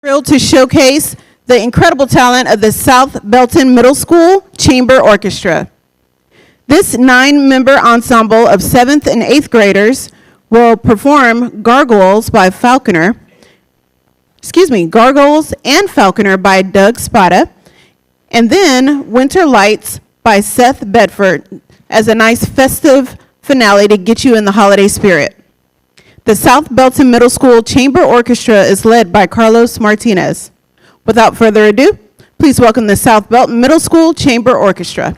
Thrilled to showcase the incredible talent of the South Belton Middle School Chamber Orchestra. This 9-member ensemble of 7th and 8th graders will perform Gargoyles and Falconer by Doug Spada, and then Winter Lights by Seth Bedford as a nice festive finale to get you in the holiday spirit. The South Belton Middle School Chamber Orchestra is led by Carlos Martinez. Without further ado, please welcome the South Belton Middle School Chamber Orchestra.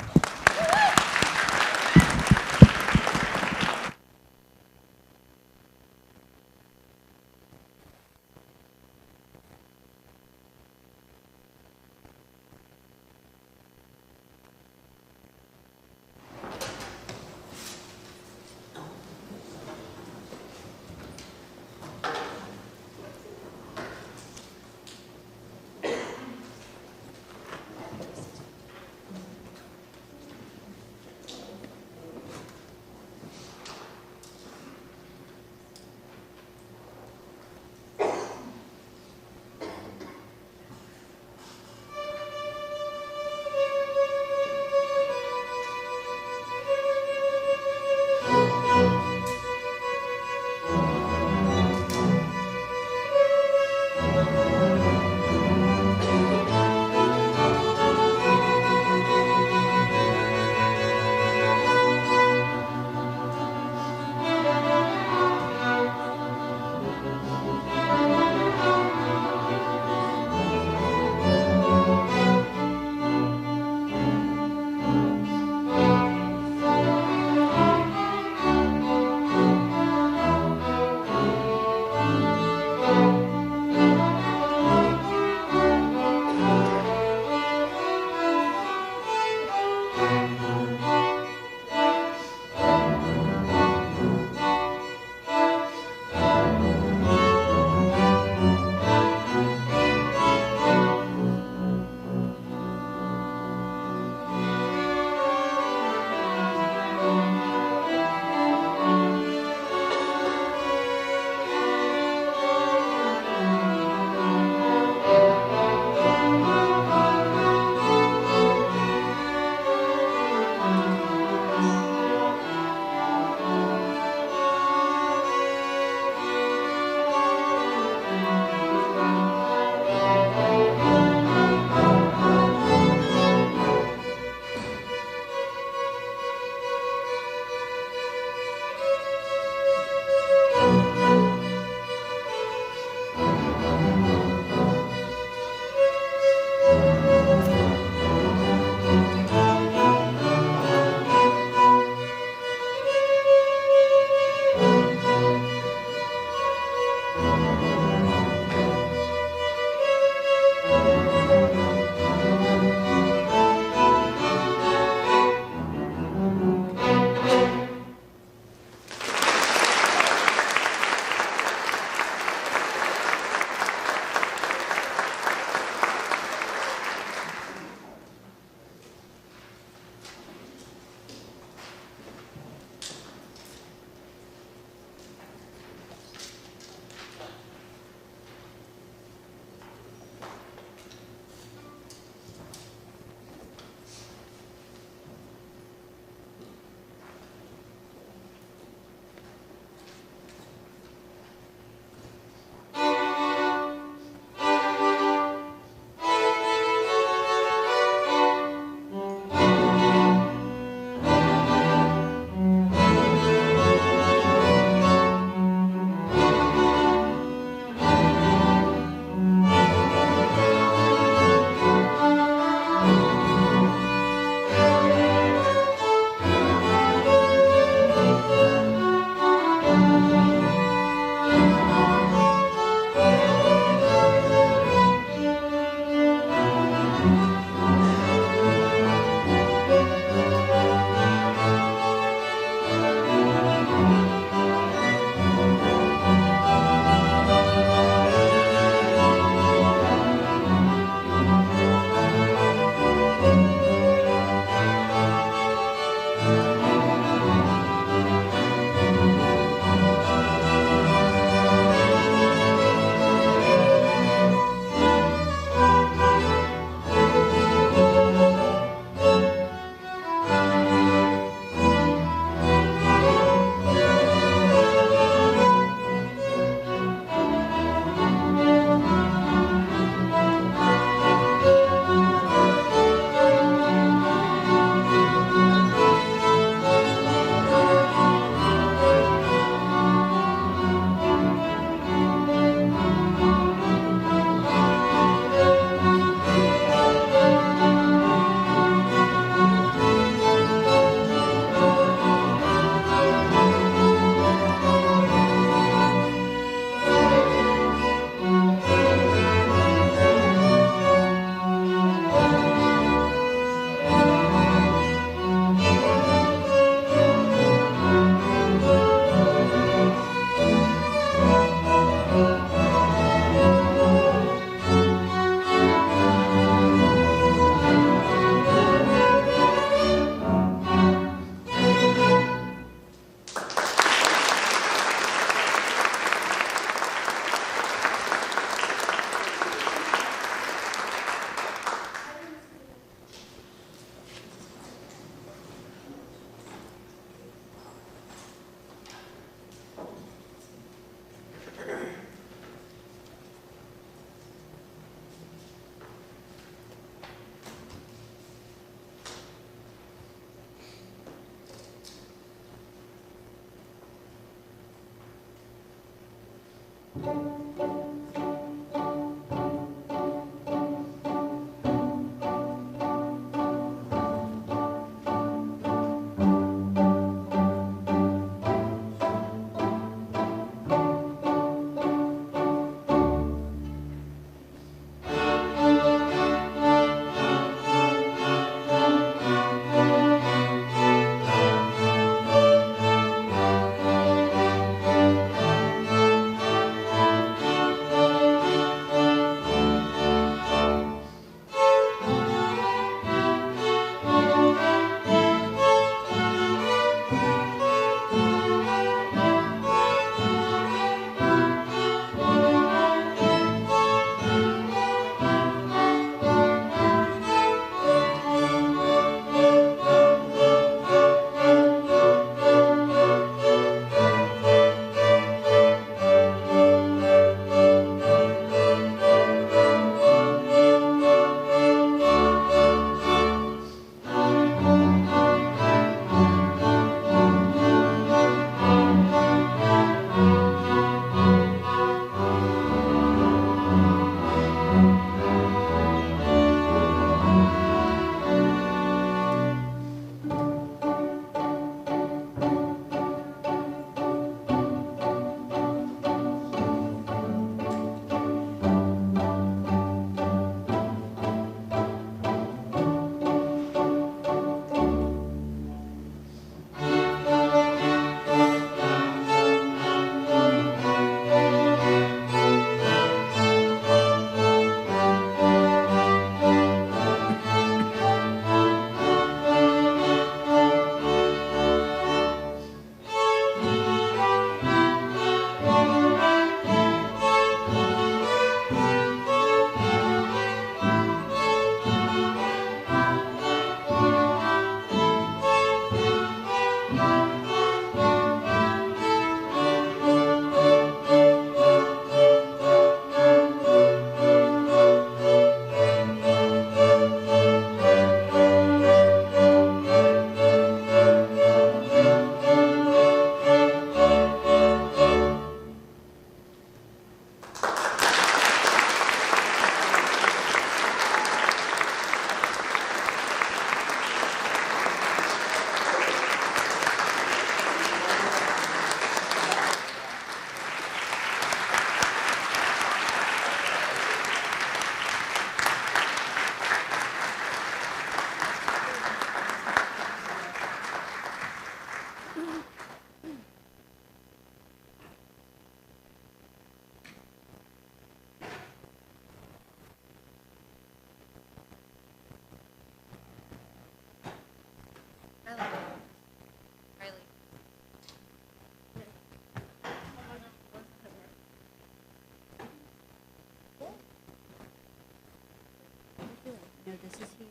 No, this is here.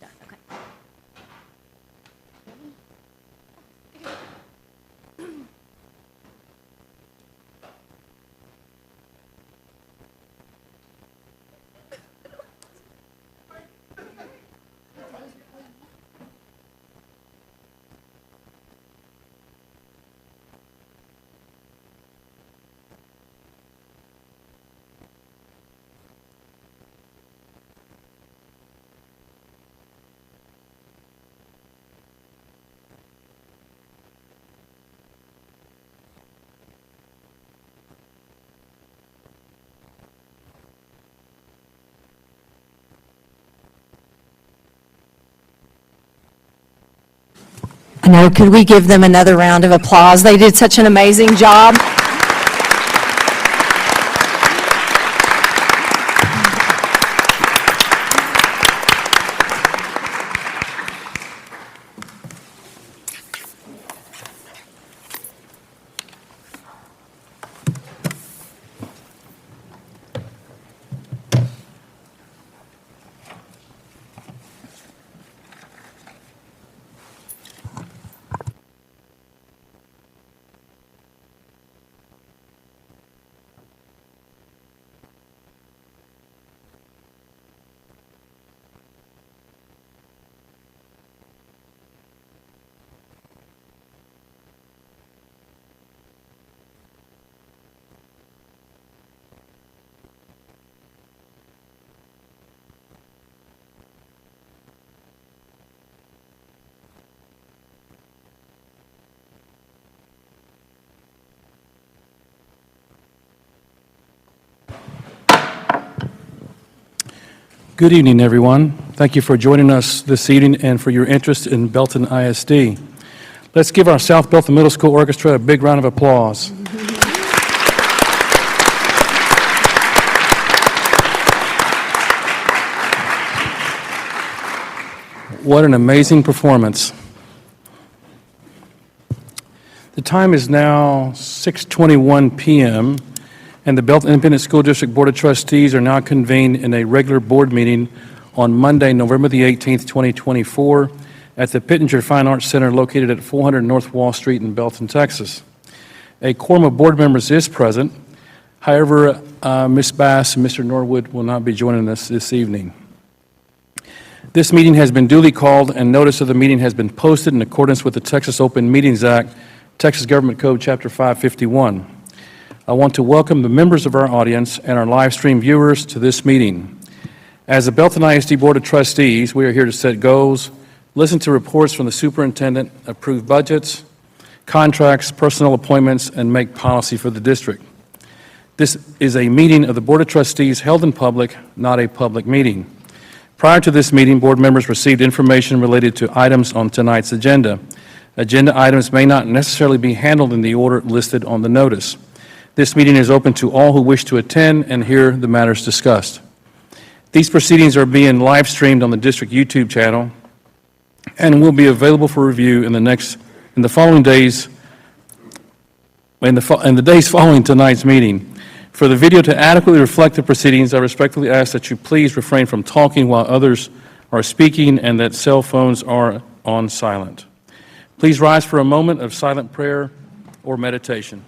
Done, okay. I know, could we give them another round of applause? They did such an amazing job. Good evening, everyone. Thank you for joining us this evening and for your interest in Belton ISD. Let's give our South Belton Middle School Orchestra a big round of applause. What an amazing performance. The time is now 6:21 p.m., and the Belton Independent School District Board of Trustees are now convened in a regular board meeting on Monday, November the 18th, 2024, at the Pittenger Fine Arts Center located at 400 North Wall Street in Belton, Texas. A quorum of board members is present. However, Ms. Bass and Mr. Norwood will not be joining us this evening. This meeting has been duly called, and notice of the meeting has been posted in accordance with the Texas Open Meetings Act, Texas Government Code, Chapter 551. I want to welcome the members of our audience and our live stream viewers to this meeting. As the Belton ISD Board of Trustees, we are here to set goals, listen to reports from the superintendent, approve budgets, contracts, personnel appointments, and make policy for the district. This is a meeting of the Board of Trustees held in public, not a public meeting. Prior to this meeting, board members received information related to items on tonight's agenda. Agenda items may not necessarily be handled in the order listed on the notice. This meeting is open to all who wish to attend and hear the matters discussed. These proceedings are being live streamed on the district YouTube channel and will be available for review in the days following tonight's meeting. For the video to adequately reflect the proceedings, I respectfully ask that you please refrain from talking while others are speaking and that cell phones are on silent. Please rise for a moment of silent prayer or meditation.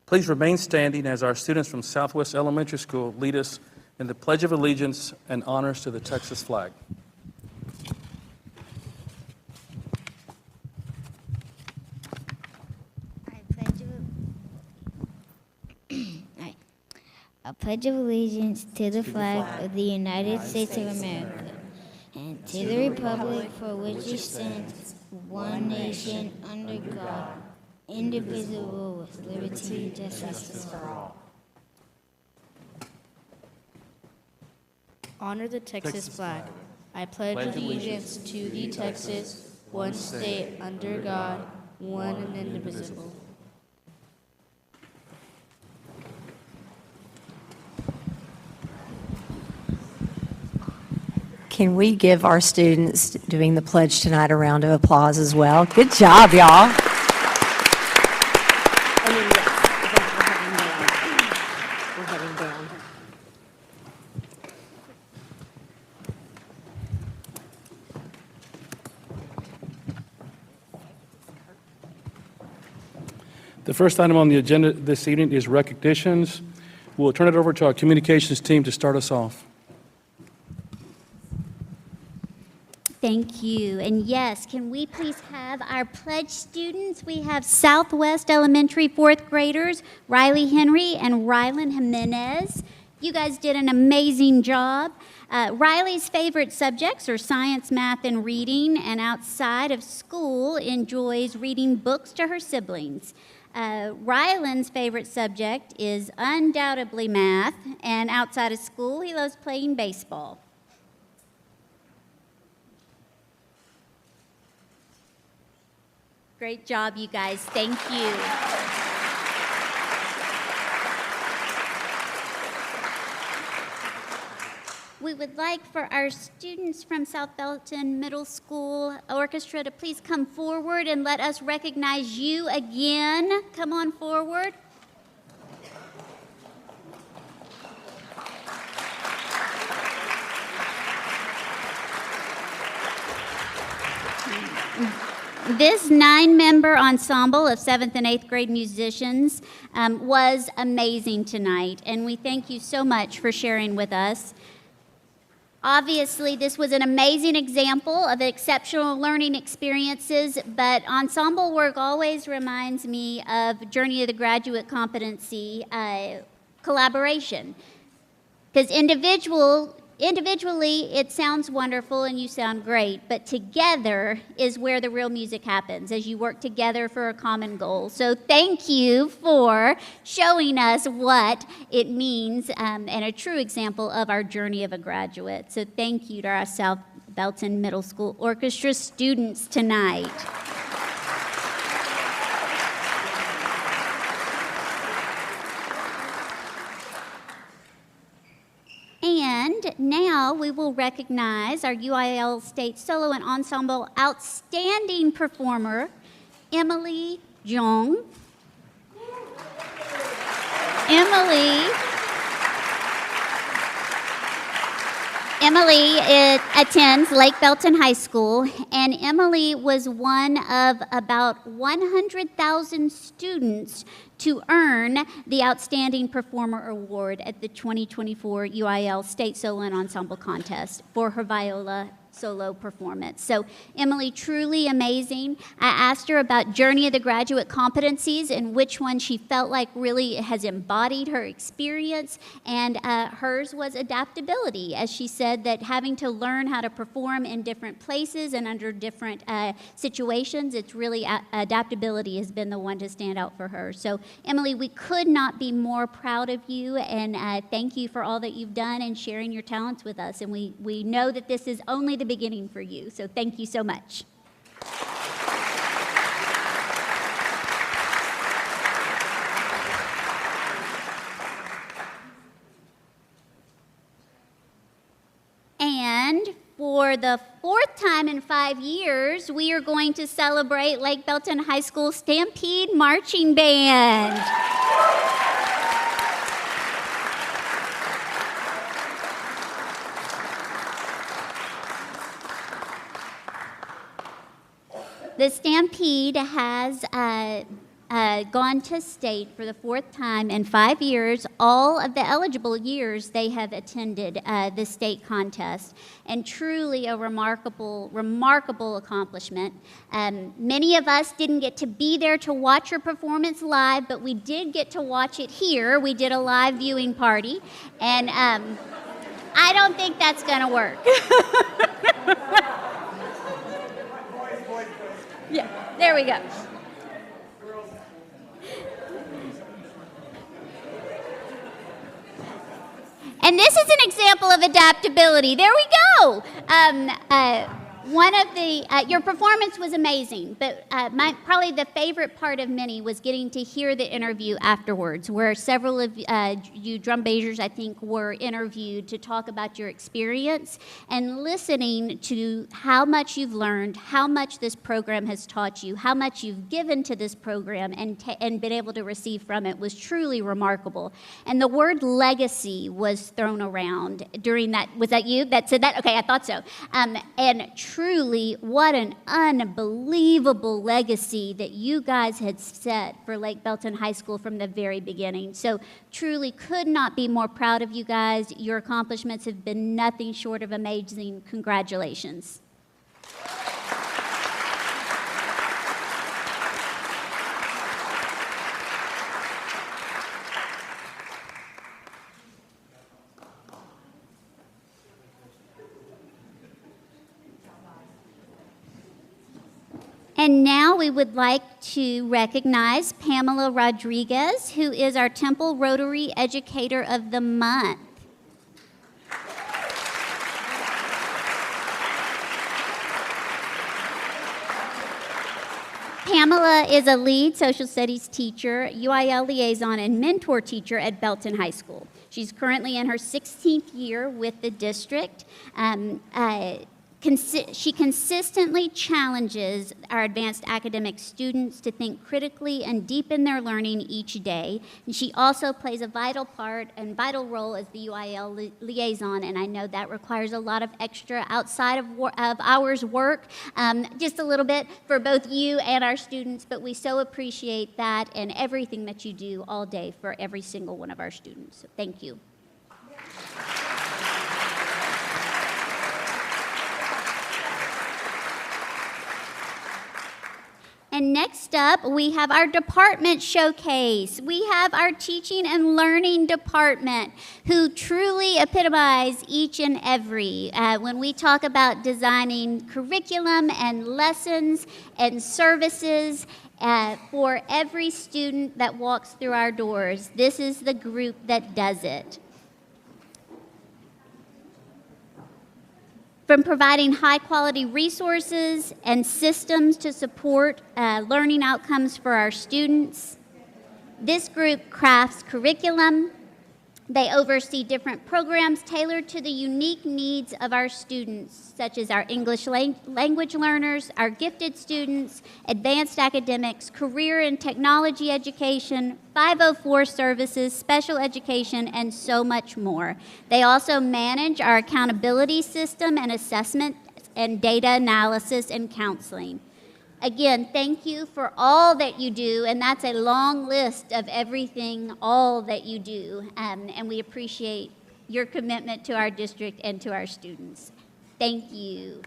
Please remain standing as our students from Southwest Elementary School lead us in the Pledge of Allegiance and honors to the Texas flag. I pledge allegiance to the flag of the United States of America and to the republic for which it stands, one nation, under God, indivisible, with liberty and justice for all. Honor the Texas flag. I pledge allegiance to the Texas, one state, under God, one and indivisible. Can we give our students doing the pledge tonight a round of applause as well? Good job, y'all. We're heading down. The first item on the agenda this evening is recognitions. We'll turn it over to our communications team to start us off. Thank you. And yes, can we please have our pledge students? We have Southwest Elementary fourth graders, Riley Henry and Rylan Jimenez. You guys did an amazing job. Riley's favorite subjects are science, math, and reading, and outside of school enjoys reading books to her siblings. Rylan's favorite subject is undoubtedly math, and outside of school he loves playing baseball. Great job, you guys. Thank you. We would like for our students from South Belton Middle School Orchestra to please come forward and let us recognize you again. Come on forward. This 9-member ensemble of 7th and 8th grade musicians was amazing tonight, and we thank you so much for sharing with us. Obviously, this was an amazing example of exceptional learning experiences, but ensemble work always reminds me of Journey of the Graduate Competency collaboration. Because individually, it sounds wonderful and you sound great, but together is where the real music happens, as you work together for a common goal. So thank you for showing us what it means and a true example of our journey of a graduate. So thank you to our South Belton Middle School Orchestra students tonight. And now we will recognize our UIL State Solo and Ensemble Outstanding Performer, Emily Jong. Emily attends Lake Belton High School, and Emily was one of about 100,000 students to earn the Outstanding Performer Award at the 2024 UIL State Solo and Ensemble Contest for her viola solo performance. So Emily, truly amazing. I asked her about Journey of the Graduate Competencies and which one she felt like really has embodied her experience, and hers was adaptability, as she said that having to learn how to perform in different places and under different situations, it's really adaptability has been the one to stand out for her. So Emily, we could not be more proud of you, and thank you for all that you've done and sharing your talents with us, and we know that this is only the beginning for you, so thank you so much. And for the fourth time in 5 years, we are going to celebrate Lake Belton High School Stampede Marching Band. The Stampede has gone to state for the fourth time in 5 years. All of the eligible years they have attended the state contest, and truly a remarkable, remarkable accomplishment. Many of us didn't get to be there to watch your performance live, but we did get to watch it here. We did a live viewing party, and I don't think that's going to work. Yeah, there we go. And this is an example of adaptability. There we go. One of the, your performance was amazing, but probably the favorite part of many was getting to hear the interview afterwards, where several of you drum majors, I think, were interviewed to talk about your experience and listening to how much you've learned, how much this program has taught you, how much you've given to this program and been able to receive from it was truly remarkable. And the word legacy was thrown around during that. Was that you that said that? Okay, I thought so. And truly, what an unbelievable legacy that you guys had set for Lake Belton High School from the very beginning. So truly could not be more proud of you guys. Your accomplishments have been nothing short of amazing. Congratulations. And now we would like to recognize Pamela Rodriguez, who is our Temple Rotary Educator of the Month. Pamela is a lead social studies teacher, UIL liaison, and mentor teacher at Belton High School. She's currently in her 16th year with the district. She consistently challenges our advanced academic students to think critically and deepen their learning each day. And she also plays a vital part and vital role as the UIL liaison, and I know that requires a lot of extra outside of hours work, just a little bit for both you and our students, but we so appreciate that and everything that you do all day for every single one of our students. So thank you. And next up, we have our department showcase. We have our teaching and learning department who truly epitomize each and every. When we talk about designing curriculum and lessons and services for every student that walks through our doors, this is the group that does it. From providing high-quality resources and systems to support learning outcomes for our students, this group crafts curriculum. They oversee different programs tailored to the unique needs of our students, such as our English language learners, our gifted students, advanced academics, career and technology education, 504 services, special education, and so much more. They also manage our accountability system and assessment and data analysis and counseling. Again, thank you for all that you do, and that's a long list of everything, all that you do, and we appreciate your commitment to our district and to our students. Thank you.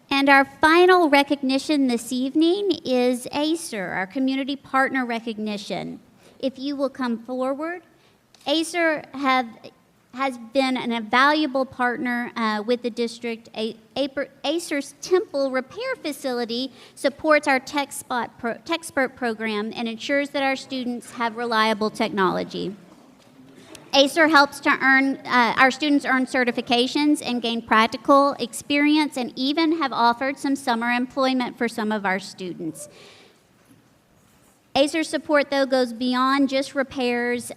And our final recognition this evening is ACER, our Community Partner Recognition. If you will come forward, ACER has been an invaluable partner with the district. ACER's Temple Repair Facility supports our TechSpert program and ensures that our students have reliable technology. ACER helps to our students earn certifications and gain practical experience, and even have offered some summer employment for some of our students. ACER's support, though, goes beyond just repairs,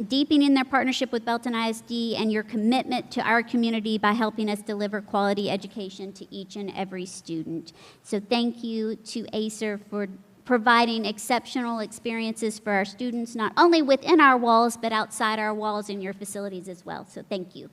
deepening their partnership with Belton ISD and your commitment to our community by helping us deliver quality education to each and every student. So thank you to ACER for providing exceptional experiences for our students, not only within our walls, but outside our walls in your facilities as well. So thank you.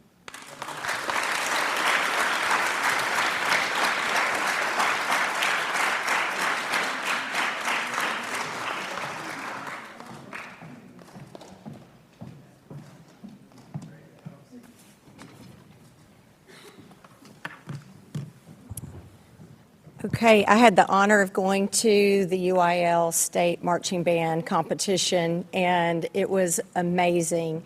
Okay, I had the honor of going to the UIL State Marching Band competition, and it was amazing.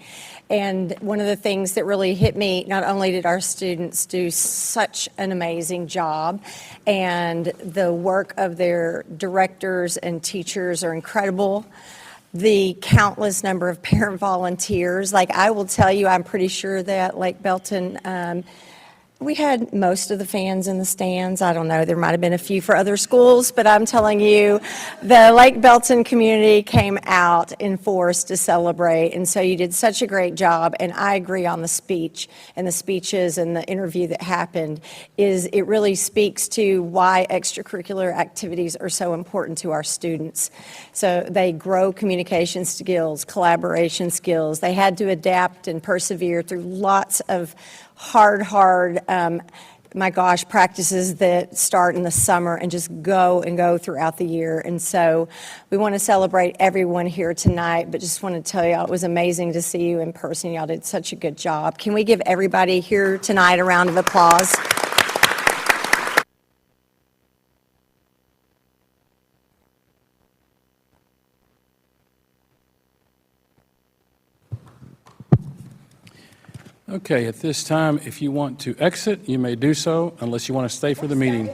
And one of the things that really hit me, not only did our students do such an amazing job, and the work of their directors and teachers are incredible, the countless number of parent volunteers. Like, I will tell you, I'm pretty sure that Lake Belton, we had most of the fans in the stands. I don't know, there might have been a few for other schools, but I'm telling you, the Lake Belton community came out in force to celebrate, and so you did such a great job. And I agree on the speech and the speeches and the interview that happened. It really speaks to why extracurricular activities are so important to our students. So they grow communication skills, collaboration skills. They had to adapt and persevere through lots of hard, my gosh, practices that start in the summer and just go throughout the year. And so we want to celebrate everyone here tonight, but just want to tell y'all it was amazing to see you in person. Y'all did such a good job. Can we give everybody here tonight a round of applause? Okay, at this time, if you want to exit, you may do so, unless you want to stay for the meeting.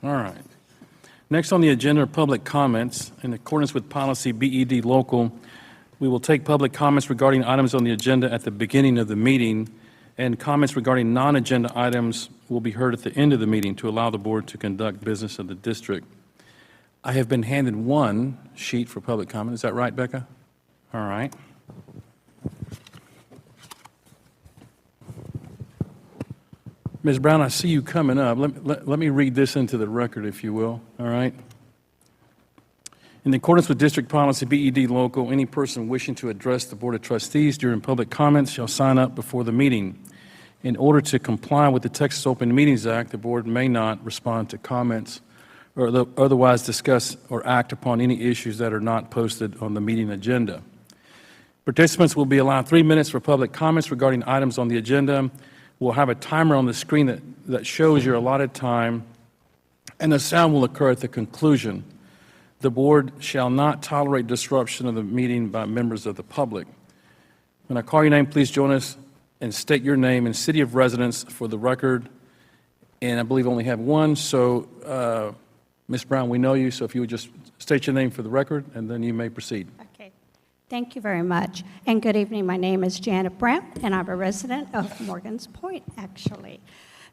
All right. Next on the agenda are public comments. In accordance with policy BED local, we will take public comments regarding items on the agenda at the beginning of the meeting, and comments regarding non-agenda items will be heard at the end of the meeting to allow the board to conduct business of the district. I have been handed one sheet for public comment. Is that right, Becca? All right. Ms. Brown, I see you coming up. Let me read this into the record, if you will. All right. In accordance with District Policy BED Local, any person wishing to address the Board of Trustees during public comments shall sign up before the meeting. In order to comply with the Texas Open Meetings Act, the board may not respond to comments or otherwise discuss or act upon any issues that are not posted on the meeting agenda. Participants will be allowed 3 minutes for public comments regarding items on the agenda. We'll have a timer on the screen that shows your allotted time, and the sound will occur at the conclusion. The board shall not tolerate disruption of the meeting by members of the public. When I call your name, please join us and state your name and city of residence for the record. And I believe I only have one, so Ms. Brown, we know you, so if you would just state your name for the record, and then you may proceed. Okay. Thank you very much. And good evening. My name is Janet Brown, and I'm a resident of Morgan's Point, actually.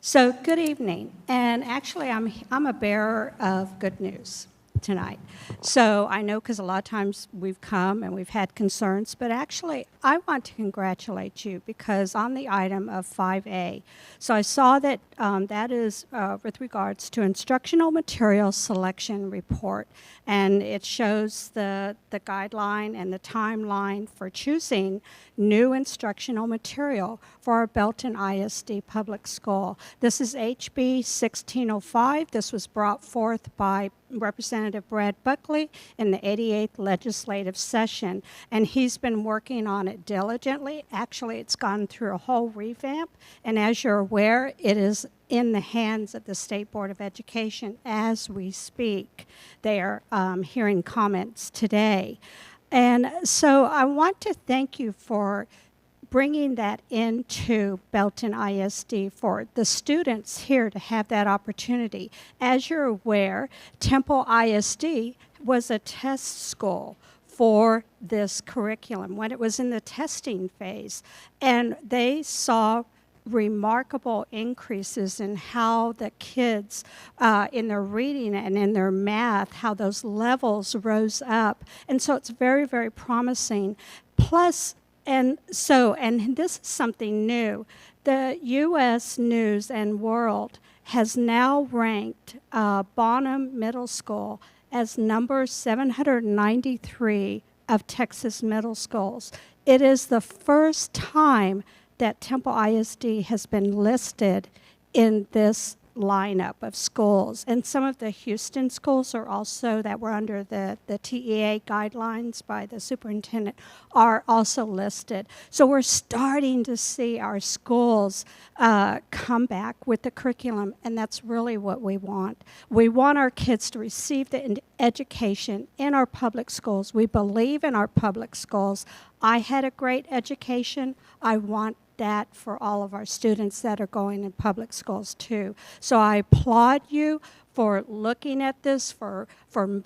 So good evening. And actually, I'm a bearer of good news tonight. So I know because a lot of times we've come and we've had concerns, but actually I want to congratulate you because on the item of 5A, so I saw that that is with regards to instructional material selection report, and it shows the guideline and the timeline for choosing new instructional material for our Belton ISD public school. This is HB 1605. This was brought forth by Representative Brad Buckley in the 88th legislative session, and he's been working on it diligently. Actually, it's gone through a whole revamp, and as you're aware, it is in the hands of the State Board of Education as we speak. They are hearing comments today. And so I want to thank you for bringing that into Belton ISD for the students here to have that opportunity. As you're aware, Temple ISD was a test school for this curriculum when it was in the testing phase, and they saw remarkable increases in how the kids in their reading and in their math, how those levels rose up. And so it's very, very promising. Plus, and this is something new, the U.S. News and World has now ranked Bonham Middle School as number 793 of Texas middle schools. It is the first time that Temple ISD has been listed in this lineup of schools. And some of the Houston schools are also, that were under the TEA guidelines by the superintendent, are also listed. So we're starting to see our schools come back with the curriculum, and that's really what we want. We want our kids to receive the education in our public schools. We believe in our public schools. I had a great education. I want that for all of our students that are going in public schools too. So I applaud you for looking at this, for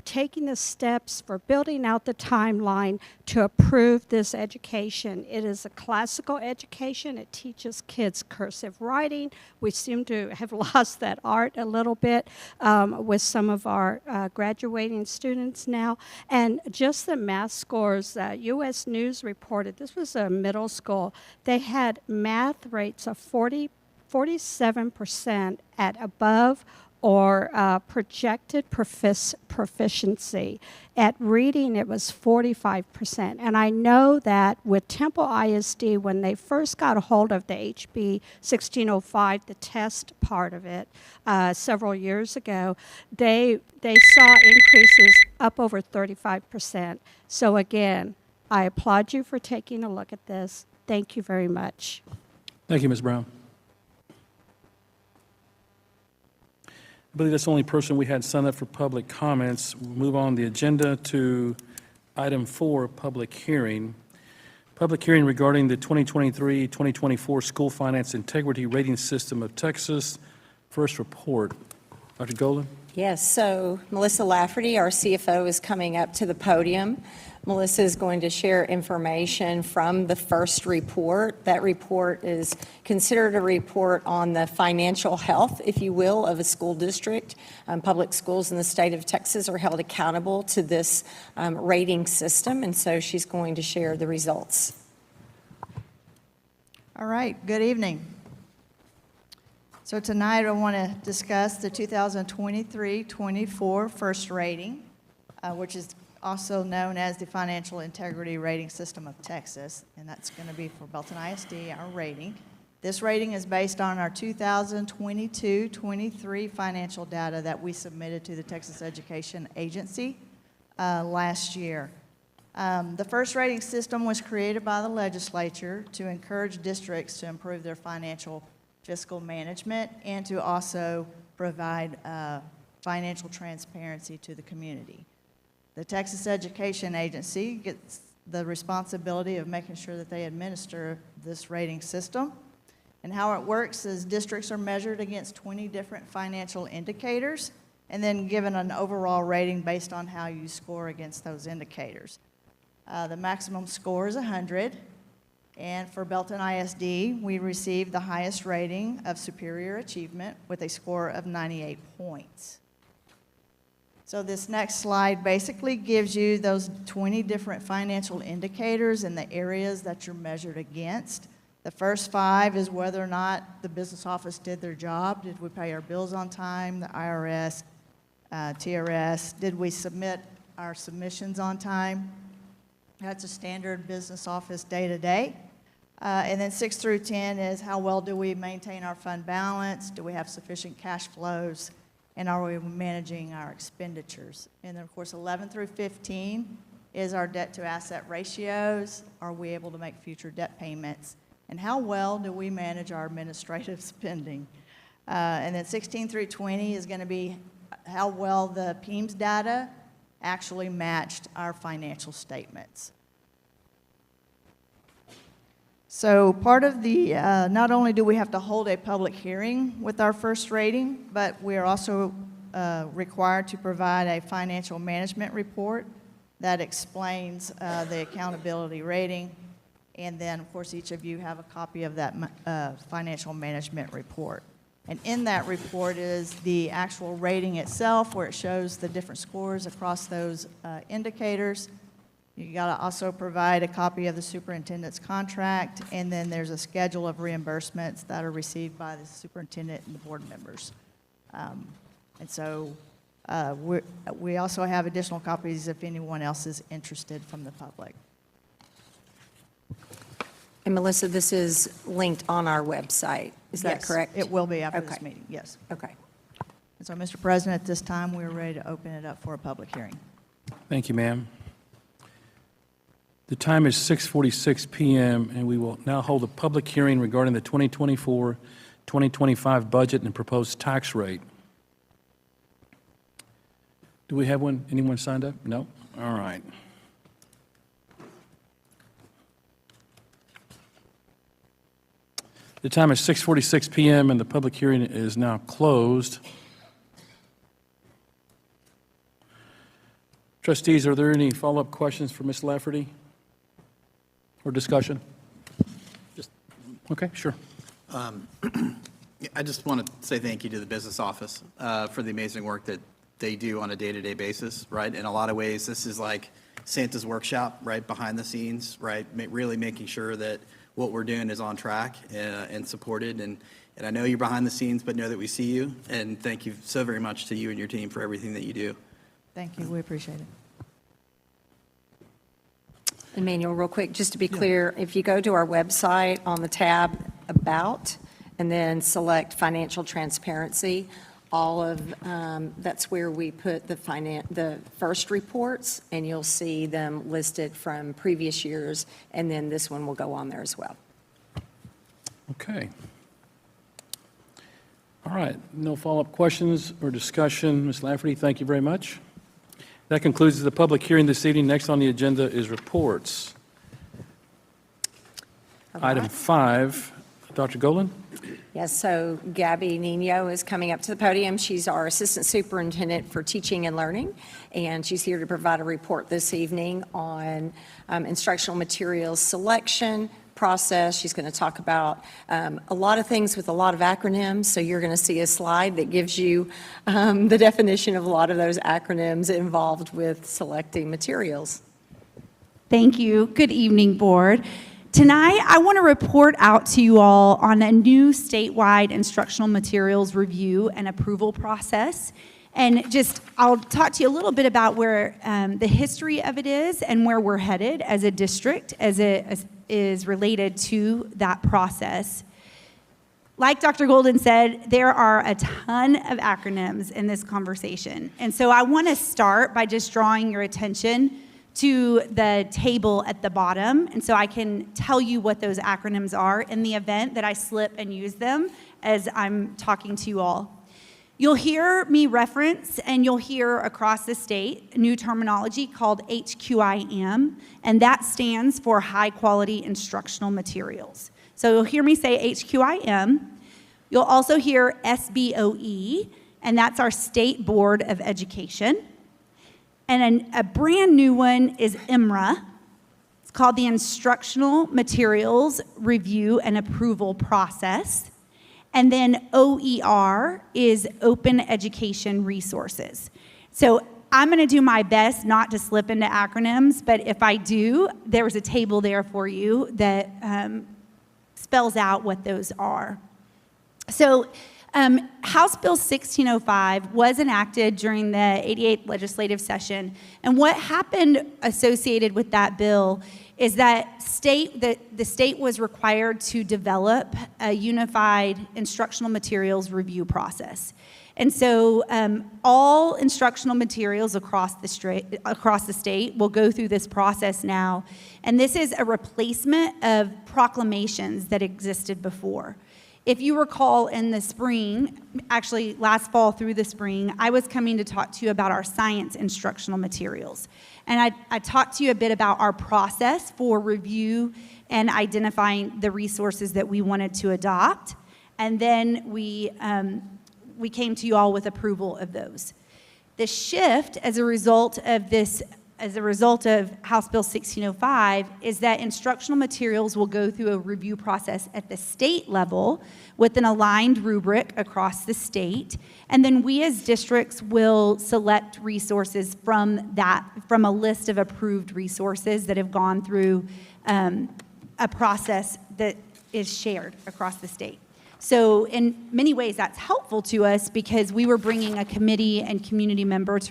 taking the steps, for building out the timeline to approve this education. It is a classical education. It teaches kids cursive writing. We seem to have lost that art a little bit with some of our graduating students now. And just the math scores, U.S. News reported, this was a middle school, they had math rates of 47% at above or projected proficiency. At reading, it was 45%. And I know that with Temple ISD, when they first got a hold of the HB 1605, the test part of it, several years ago, they saw increases up over 35%. So again, I applaud you for taking a look at this. Thank you very much. Thank you, Ms. Brown. I believe that's the only person we had signed up for public comments. We'll move on the agenda to item 4, public hearing. Public hearing regarding the 2023-2024 School Finance Integrity Rating System of Texas. First report. Dr. Golden? Yes, so Melissa Lafferty, our CFO, is coming up to the podium. Melissa is going to share information from the first report. That report is considered a report on the financial health, if you will, of a school district. Public schools in the state of Texas are held accountable to this rating system, and so she's going to share the results. All right, good evening. So tonight I want to discuss the 2023-24 first rating, which is also known as the Financial Integrity Rating System of Texas, and that's going to be for Belton ISD, our rating. This rating is based on our 2022-23 financial data that we submitted to the Texas Education Agency last year. The first rating system was created by the legislature to encourage districts to improve their financial fiscal management and to also provide financial transparency to the community. The Texas Education Agency gets the responsibility of making sure that they administer this rating system. And how it works is districts are measured against 20 different financial indicators and then given an overall rating based on how you score against those indicators. The maximum score is 100. And for Belton ISD, we received the highest rating of superior achievement with a score of 98 points. So this next slide basically gives you those 20 different financial indicators and the areas that you're measured against. The first 5 is whether or not the business office did their job. Did we pay our bills on time? The IRS, TRS, did we submit our submissions on time? That's a standard business office day-to-day. And then 6 through 10 is how well do we maintain our fund balance? Do we have sufficient cash flows? And are we managing our expenditures? And then, of course, 11 through 15 is our debt-to-asset ratios. Are we able to make future debt payments? And how well do we manage our administrative spending? And then 16 through 20 is going to be how well the PEMS data actually matched our financial statements. So part of the, not only do we have to hold a public hearing with our first rating, but we are also required to provide a financial management report that explains the accountability rating. And then, of course, each of you have a copy of that financial management report. And in that report is the actual rating itself, where it shows the different scores across those indicators. You got to also provide a copy of the superintendent's contract, and then there's a schedule of reimbursements that are received by the superintendent and the board members. And so we also have additional copies if anyone else is interested from the public. And Melissa, this is linked on our website. Is that Yes, correct? it will be after this Okay. meeting, yes. Okay. And so, Mr. President, at this time, we're ready to open it up for a public hearing. Thank you, ma'am. The time is 6:46 p.m., and we will now hold a public hearing regarding the 2024-2025 budget and proposed tax rate. Do we have anyone signed up? No? All right. The time is 6:46 p.m., and the public hearing is now closed. Trustees, are there any follow-up questions for Ms. Lafferty or discussion? Okay, sure. I just want to say thank you to the business office for the amazing work that they do on a day-to-day basis, right? In a lot of ways, this is like Santa's workshop, right, behind the scenes, right? Really making sure that what we're doing is on track and supported. And I know you're behind the scenes, but know that we see you. And thank you so very much to you and your team for everything that you do. Thank you, we appreciate it. Emmanuel, real quick, just to be clear, if you go to our website on the tab About, and then select Financial Transparency, all of, that's where we put the first reports, and you'll see them listed from previous years, and then this one will go on there as well. Okay. All right, no follow-up questions or discussion. Ms. Lafferty, thank you very much. That concludes the public hearing this evening. Next on the agenda is reports. Item 5, Dr. Golan? Yes, so Gabby Nino is coming up to the podium. She's our Assistant Superintendent for Teaching and Learning, and she's here to provide a report this evening on instructional materials selection process. She's going to talk about a lot of things with a lot of acronyms, so you're going to see a slide that gives you the definition of a lot of those acronyms involved with selecting materials. Thank you. Good evening, Board. Tonight, I want to report out to you all on a new statewide instructional materials review and approval process. And I'll talk to you a little bit about where the history of it is and where we're headed as a district as it is related to that process. Like Dr. Golden said, there are a ton of acronyms in this conversation. And so I want to start by just drawing your attention to the table at the bottom, and so I can tell you what those acronyms are in the event that I slip and use them as I'm talking to you all. You'll hear me reference, and you'll hear across the state, new terminology called HQIM, and that stands for High Quality Instructional Materials. So you'll hear me say HQIM. You'll also hear SBOE, and that's our State Board of Education. And a brand new one is IMRA. It's called the Instructional Materials Review and Approval Process. And then OER is Open Education Resources. So I'm going to do my best not to slip into acronyms, but if I do, there's a table there for you that spells out what those are. So House Bill 1605 was enacted during the 88th legislative session, and what happened associated with that bill is that the state was required to develop a unified instructional materials review process. And so all instructional materials across the state will go through this process now, and this is a replacement of proclamations that existed before. If you recall in the spring, actually last fall through the spring, I was coming to talk to you about our science instructional materials. And I talked to you a bit about our process for review and identifying the resources that we wanted to adopt. And then we came to you all with approval of those. The shift as a result of House Bill 1605 is that instructional materials will go through a review process at the state level with an aligned rubric across the state, and then we as districts will select resources from a list of approved resources that have gone through a process that is shared across the state. So in many ways, that's helpful to us because we were bringing a committee and community members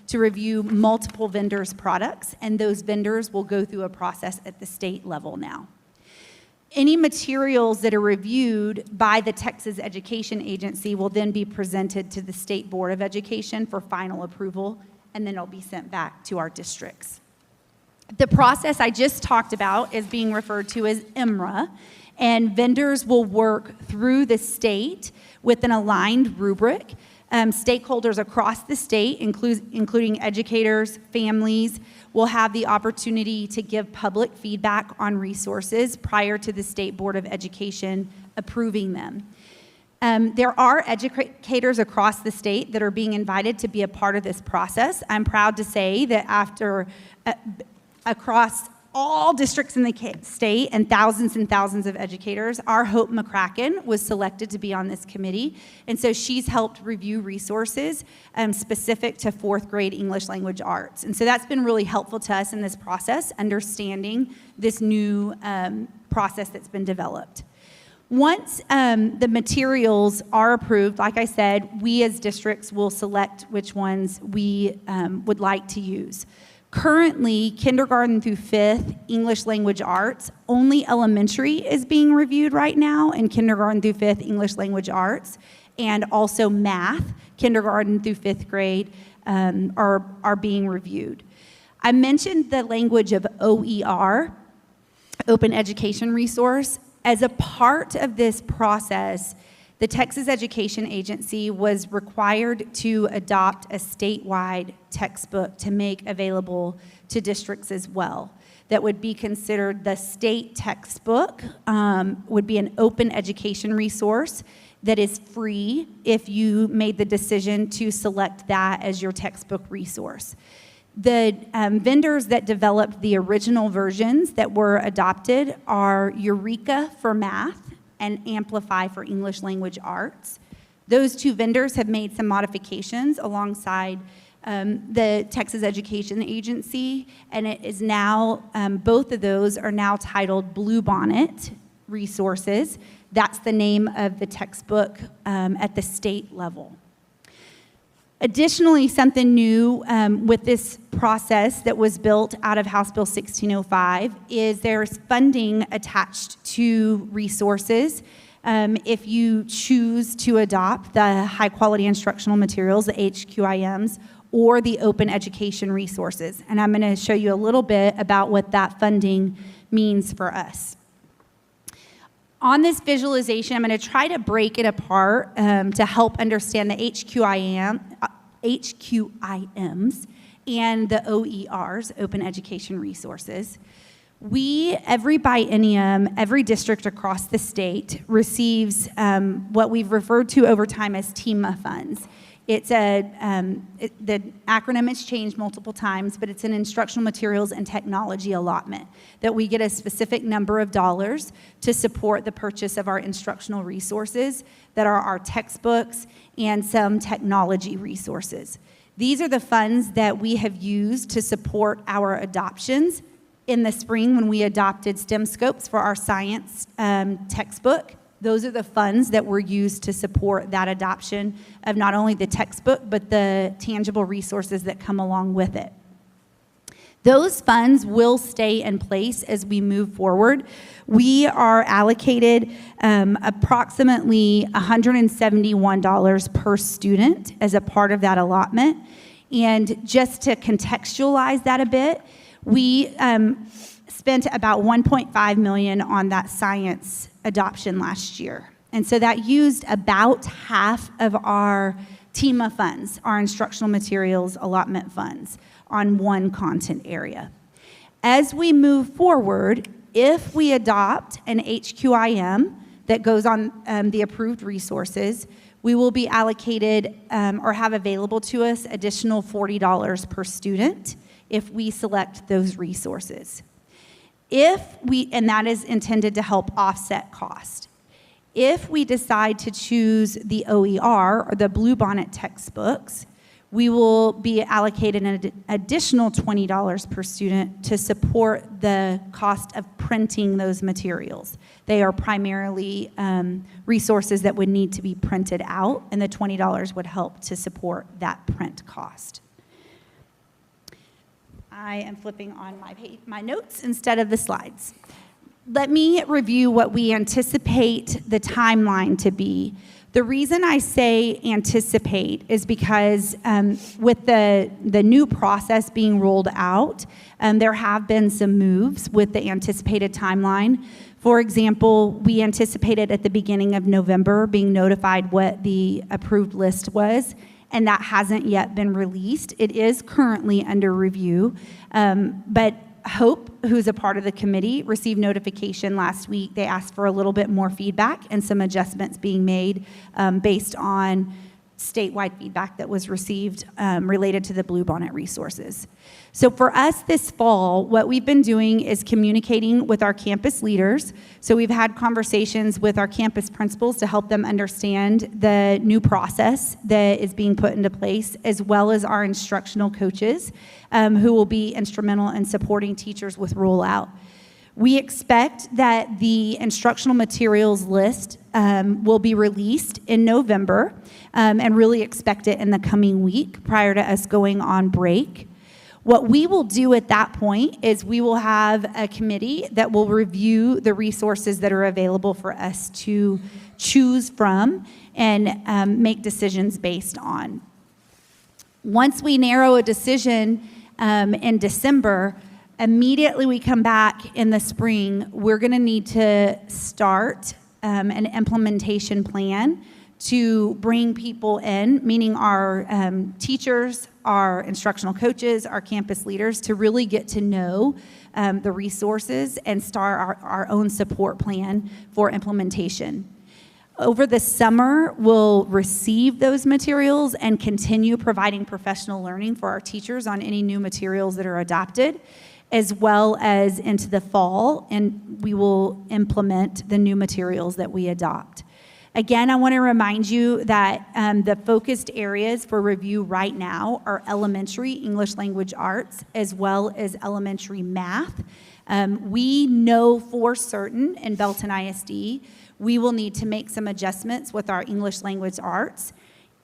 to review multiple vendors' products, and those vendors will go through a process at the state level now. Any materials that are reviewed by the Texas Education Agency will then be presented to the State Board of Education for final approval, and then it'll be sent back to our districts. The process I just talked about is being referred to as IMRA, and vendors will work through the state with an aligned rubric. Stakeholders across the state, including educators, families, will have the opportunity to give public feedback on resources prior to the State Board of Education approving them. There are educators across the state that are being invited to be a part of this process. I'm proud to say that across all districts in the state and thousands of educators, our Hope McCracken was selected to be on this committee. And so she's helped review resources specific to fourth grade English language arts. And so that's been really helpful to us in this process, understanding this new process that's been developed. Once the materials are approved, like I said, we as districts will select which ones we would like to use. Currently, kindergarten through fifth English language arts, only elementary is being reviewed right now in kindergarten through fifth English language arts, and also math, kindergarten through fifth grade, are being reviewed. I mentioned the language of OER, Open Education Resource. As a part of this process, the Texas Education Agency was required to adopt a statewide textbook to make available to districts as well. that would be considered the state textbook, would be an open education resource that is free if you made the decision to select that as your textbook resource. The vendors that developed the original versions that were adopted are Eureka for math and Amplify for English language arts. Those two vendors have made some modifications alongside the Texas Education Agency, and it is now, both of those are now titled Bluebonnet resources. That's the name of the textbook at the state level. Additionally, something new with this process that was built out of House Bill 1605 is there's funding attached to resources. If you choose to adopt the high-quality instructional materials, the HQIMs, or the open education resources. And I'm going to show you a little bit about what that funding means for us. On this visualization, I'm going to try to break it apart to help understand the HQIMs and the OERs, open education resources. Every biennium, every district across the state receives what we've referred to over time as TEMA funds. It's the acronym has changed multiple times, but it's an instructional materials and technology allotment that we get a specific number of dollars to support the purchase of our instructional resources that are our textbooks and some technology resources. These are the funds that we have used to support our adoptions. In the spring, when we adopted STEM Scopes for our science textbook, those are the funds that were used to support that adoption of not only the textbook, but the tangible resources that come along with it. Those funds will stay in place as we move forward. We are allocated approximately $171 per student as a part of that allotment. And just to contextualize that a bit, we spent about $1.5 million on that science adoption last year. And so that used about half of our TEMA funds, our instructional materials allotment funds, on one content area. As we move forward, if we adopt an HQIM that goes on the approved resources, we will be allocated or have available to us additional $40 per student if we select those resources. And that is intended to help offset cost. If we decide to choose the OER, or the Bluebonnet textbooks, we will be allocated an additional $20 per student to support the cost of printing those materials. They are primarily resources that would need to be printed out, and the $20 would help to support that print cost. I am flipping on my notes instead of the slides. Let me review what we anticipate the timeline to be. The reason I say anticipate is because with the new process being rolled out, there have been some moves with the anticipated timeline. For example, we anticipated at the beginning of November being notified what the approved list was, and that hasn't yet been released. It is currently under review, but Hope, who's a part of the committee, received notification last week. They asked for a little bit more feedback and some adjustments being made based on statewide feedback that was received related to the Bluebonnet resources. So for us this fall, what we've been doing is communicating with our campus leaders. So we've had conversations with our campus principals to help them understand the new process that is being put into place, as well as our instructional coaches who will be instrumental in supporting teachers with rollout. We expect that the instructional materials list will be released in November and really expect it in the coming week prior to us going on break. What we will do at that point is we will have a committee that will review the resources that are available for us to choose from and make decisions based on. Once we narrow a decision in December, immediately we come back in the spring, we're going to need to start an implementation plan to bring people in, meaning our teachers, our instructional coaches, our campus leaders, to really get to know the resources and start our own support plan for implementation. Over the summer, we'll receive those materials and continue providing professional learning for our teachers on any new materials that are adopted, as well as into the fall, and we will implement the new materials that we adopt. Again, I want to remind you that the focused areas for review right now are elementary English language arts as well as elementary math. We know for certain in Belton ISD, we will need to make some adjustments with our English language arts.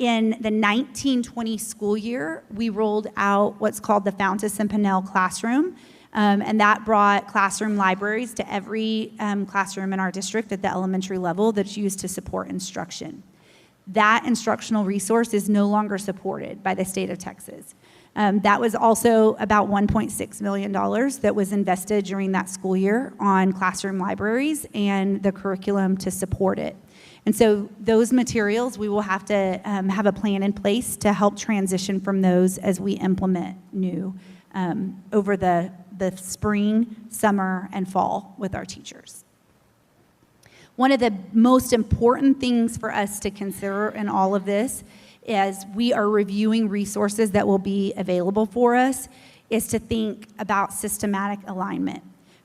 In the 1920 school year, we rolled out what's called the Fountas and Pinnell classroom. And that brought classroom libraries to every classroom in our district at the elementary level that's used to support instruction. That instructional resource is no longer supported by the state of Texas. That was also about $1.6 million that was invested during that school year on classroom libraries and the curriculum to support it. And so those materials, we will have to have a plan in place to help transition from those as we implement new over the spring, summer, and fall with our teachers. One of the most important things for us to consider in all of this as we are reviewing resources that will be available for us is to think about systematic alignment.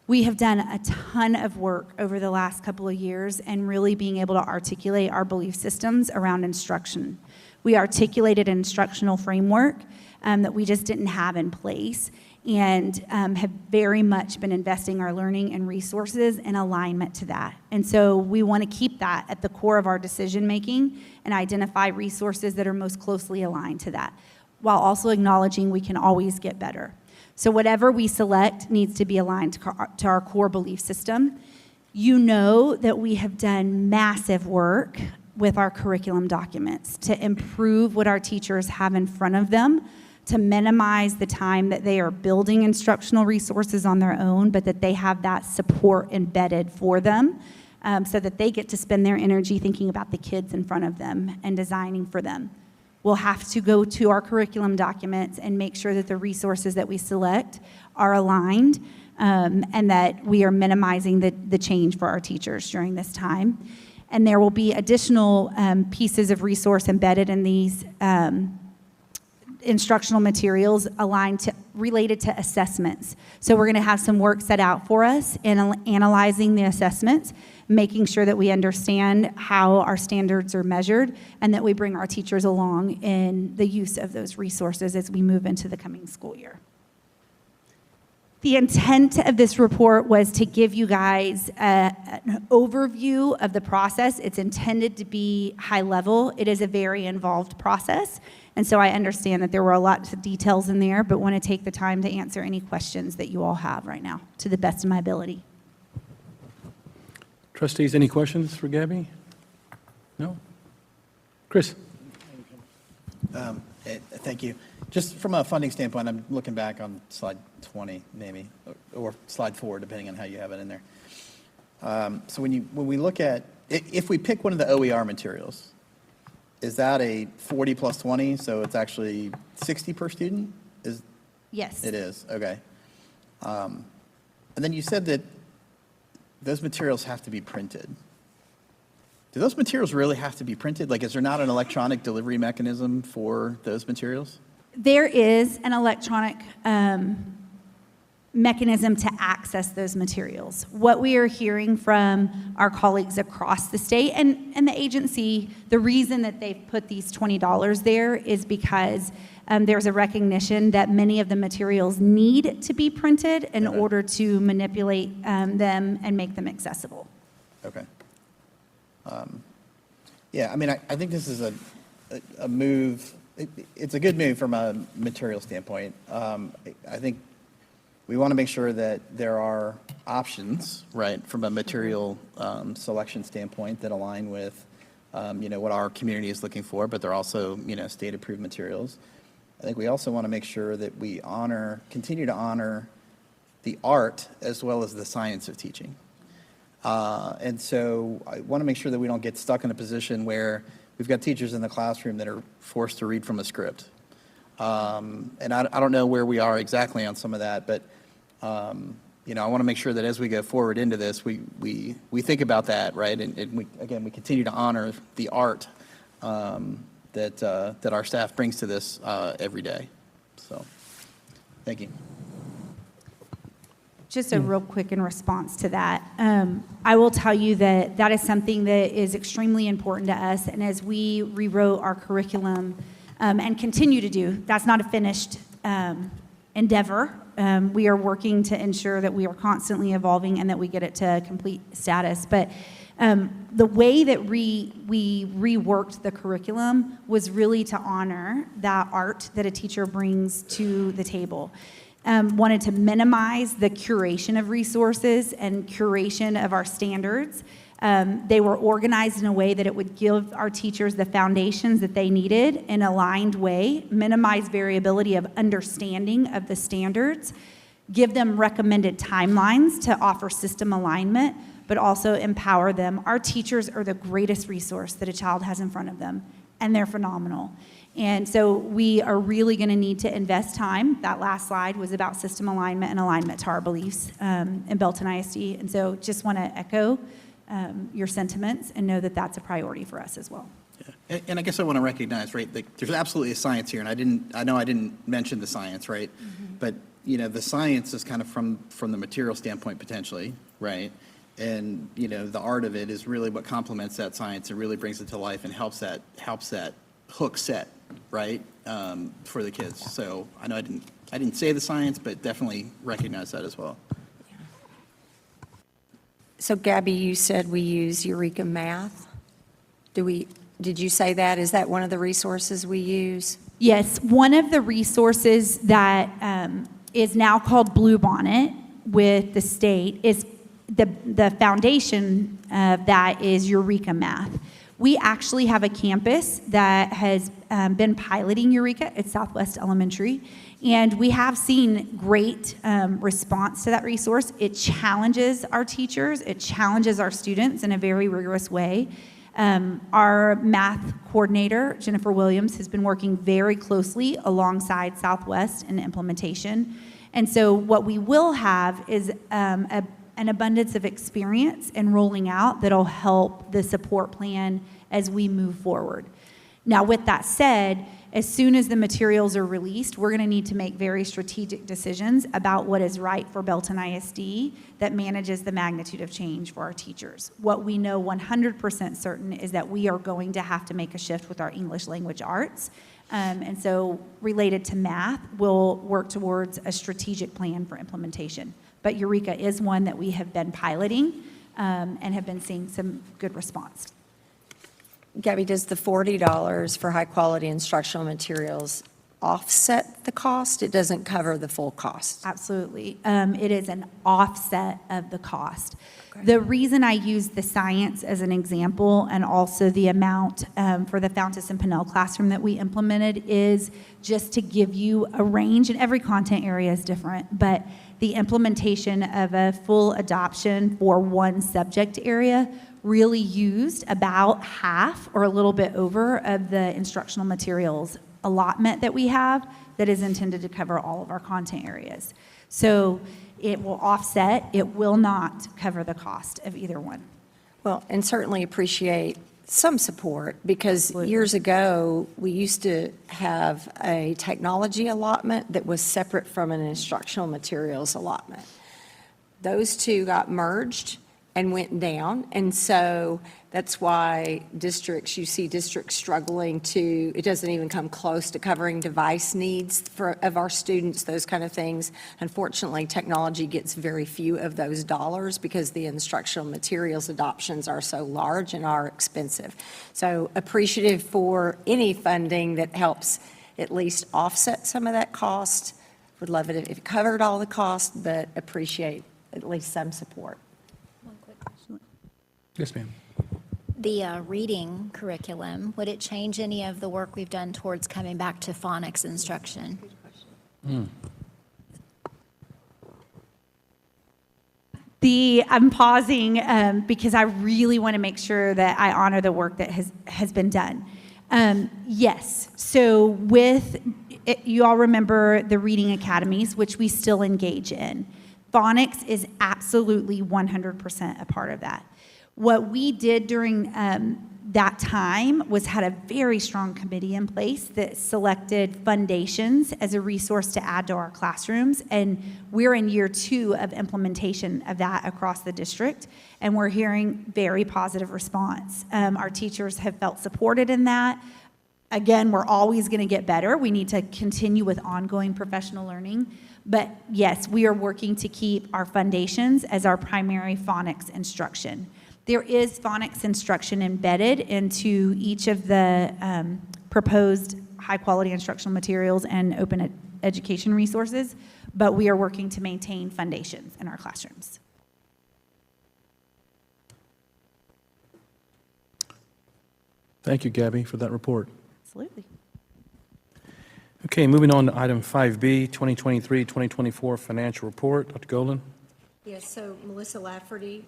We have done a ton of work over the last couple of years and really being able to articulate our belief systems around instruction. We articulated an instructional framework that we just didn't have in place, and have very much been investing our learning and resources in alignment to that. And so we want to keep that at the core of our decision making and identify resources that are most closely aligned to that, while also acknowledging we can always get better. So whatever we select needs to be aligned to our core belief system. You know that we have done massive work with our curriculum documents to improve what our teachers have in front of them, to minimize the time that they are building instructional resources on their own, but that they have that support embedded for them, so that they get to spend their energy thinking about the kids in front of them and designing for them. We'll have to go to our curriculum documents and make sure that the resources that we select are aligned, and that we are minimizing the change for our teachers during this time. And there will be additional pieces of resource embedded in these instructional materials related to assessments. So we're going to have some work set out for us in analyzing the assessments, making sure that we understand how our standards are measured, and that we bring our teachers along in the use of those resources as we move into the coming school year. The intent of this report was to give you guys an overview of the process. It's intended to be high level. It is a very involved process. And so I understand that there were a lot of details in there, but want to take the time to answer any questions that you all have right now, to the best of my ability. Trustees, any questions for Gabby? No? Chris? Thank you. Just from a funding standpoint, I'm looking back on slide 20, maybe, or slide 4, depending on how you have it in there. So when we look at, if we pick one of the OER materials, is that a 40 plus 20, so it's actually 60 per student? Yes. It is, okay. And then you said that those materials have to be printed. Do those materials really have to be printed? Like, is there not an electronic delivery mechanism for those materials? There is an electronic mechanism to access those materials. What we are hearing from our colleagues across the state and the agency, the reason that they've put these $20 there is because there's a recognition that many of the materials need to be printed in order to manipulate them and make them accessible. Okay. Yeah, I mean, I think this is a move. It's a good move from a material standpoint. I think we want to make sure that there are options, right, from a material selection standpoint that align with, what our community is looking for, but they're also, state-approved materials. I think we also want to make sure that we continue to honor the art as well as the science of teaching. And so I want to make sure that we don't get stuck in a position where we've got teachers in the classroom that are forced to read from a script. And I don't know where we are exactly on some of that, but, you know, I want to make sure that as we go forward into this, we think about that, right? And we continue to honor the art that our staff brings to this every day. So, thank you. Just a real quick in response to that. I will tell you that that is something that is extremely important to us. And as we rewrote our curriculum and continue to do, that's not a finished endeavor. We are working to ensure that we are constantly evolving and that we get it to complete status. But the way that we reworked the curriculum was really to honor that art that a teacher brings to the table. Wanted to minimize the curation of resources and curation of our standards. They were organized in a way that it would give our teachers the foundations that they needed in an aligned way, minimize variability of understanding of the standards, give them recommended timelines to offer system alignment, but also empower them. Our teachers are the greatest resource that a child has in front of them, and they're phenomenal. And so we are really going to need to invest time. That last slide was about system alignment and alignment to our beliefs in Belton ISD. And so just want to echo your sentiments and know that that's a priority for us as well. Yeah. And I guess I want to recognize, right, like, there's absolutely a science here, and I know I didn't mention the science, right? Mm-hmm. But, you know, the science is kind of from the material standpoint potentially, right? And, you know, the art of it is really what complements that science and really brings it to life and helps that hook set, right, for the kids. So I know I didn't say the science, but definitely recognize that as well. So Gabby, you said we use Eureka Math. Did you say that? Is that one of the resources we use? Yes, one of the resources that is now called Bluebonnet with the state is the foundation of that is Eureka Math. We actually have a campus that has been piloting Eureka at Southwest Elementary, and we have seen great response to that resource. It challenges our teachers, it challenges our students in a very rigorous way. Our math coordinator, Jennifer Williams, has been working very closely alongside Southwest in implementation. And so what we will have is an abundance of experience in rolling out that'll help the support plan as we move forward. Now, with that said, as soon as the materials are released, we're going to need to make very strategic decisions about what is right for Belton ISD that manages the magnitude of change for our teachers. What we know 100% certain is that we are going to have to make a shift with our English language arts. And so related to math, we'll work towards a strategic plan for implementation. But Eureka is one that we have been piloting and have been seeing some good response. Gabby, does the $40 for high-quality instructional materials offset the cost? It doesn't cover the full cost? Absolutely. It is an offset of the cost. Okay. The reason I use the science as an example and also the amount for the Fountas and Pinnell classroom that we implemented is just to give you a range, and every content area is different, but the implementation of a full adoption for one subject area really used about half or a little bit over of the instructional materials allotment that we have that is intended to cover all of our content areas. So it will offset, it will not cover the cost of either one. Well, and certainly appreciate some support, because Absolutely. Years ago, we used to have a technology allotment that was separate from an instructional materials allotment. Those two got merged and went down, and so that's why you see districts struggling to, it doesn't even come close to covering device needs of our students, those kind of things. Unfortunately, technology gets very few of those dollars because the instructional materials adoptions are so large and are expensive. So appreciative for any funding that helps at least offset some of that cost. Would love it if it covered all the cost, but appreciate at least some support. Yes, ma'am. The reading curriculum, would it change any of the work we've done towards coming back to phonics instruction? I'm pausing because I really want to make sure that I honor the work that has been done. Yes, so with, you all remember the reading academies, which we still engage in. Phonics is absolutely 100% a part of that. What we did during that time was had a very strong committee in place that selected foundations as a resource to add to our classrooms, and we're in year 2 of implementation of that across the district, and we're hearing very positive response. Our teachers have felt supported in that. Again, we're always going to get better. We need to continue with ongoing professional learning, but yes, we are working to keep our foundations as our primary phonics instruction. There is phonics instruction embedded into each of the proposed high-quality instructional materials and open education resources, but we are working to maintain foundations in our classrooms. Thank you, Gabby, for that report. Absolutely. Okay, moving on to item 5B, 2023-2024 financial report. Dr. Golden? Yes, so Melissa Lafferty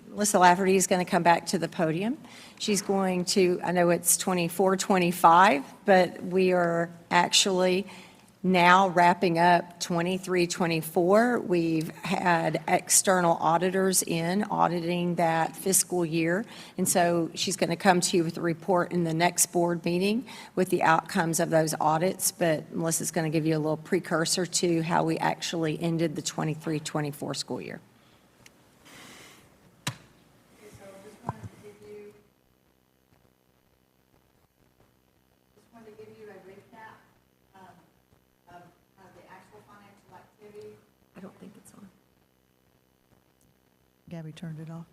is going to come back to the podium. She's going to, I know it's 24-25, but we are actually now wrapping up 23-24. We've had external auditors in auditing that fiscal year, and so she's going to come to you with a report in the next board meeting with the outcomes of those audits, but Melissa's going to give you a little precursor to how we actually ended the 23-24 school year. I don't think it's on. Gabby turned it off.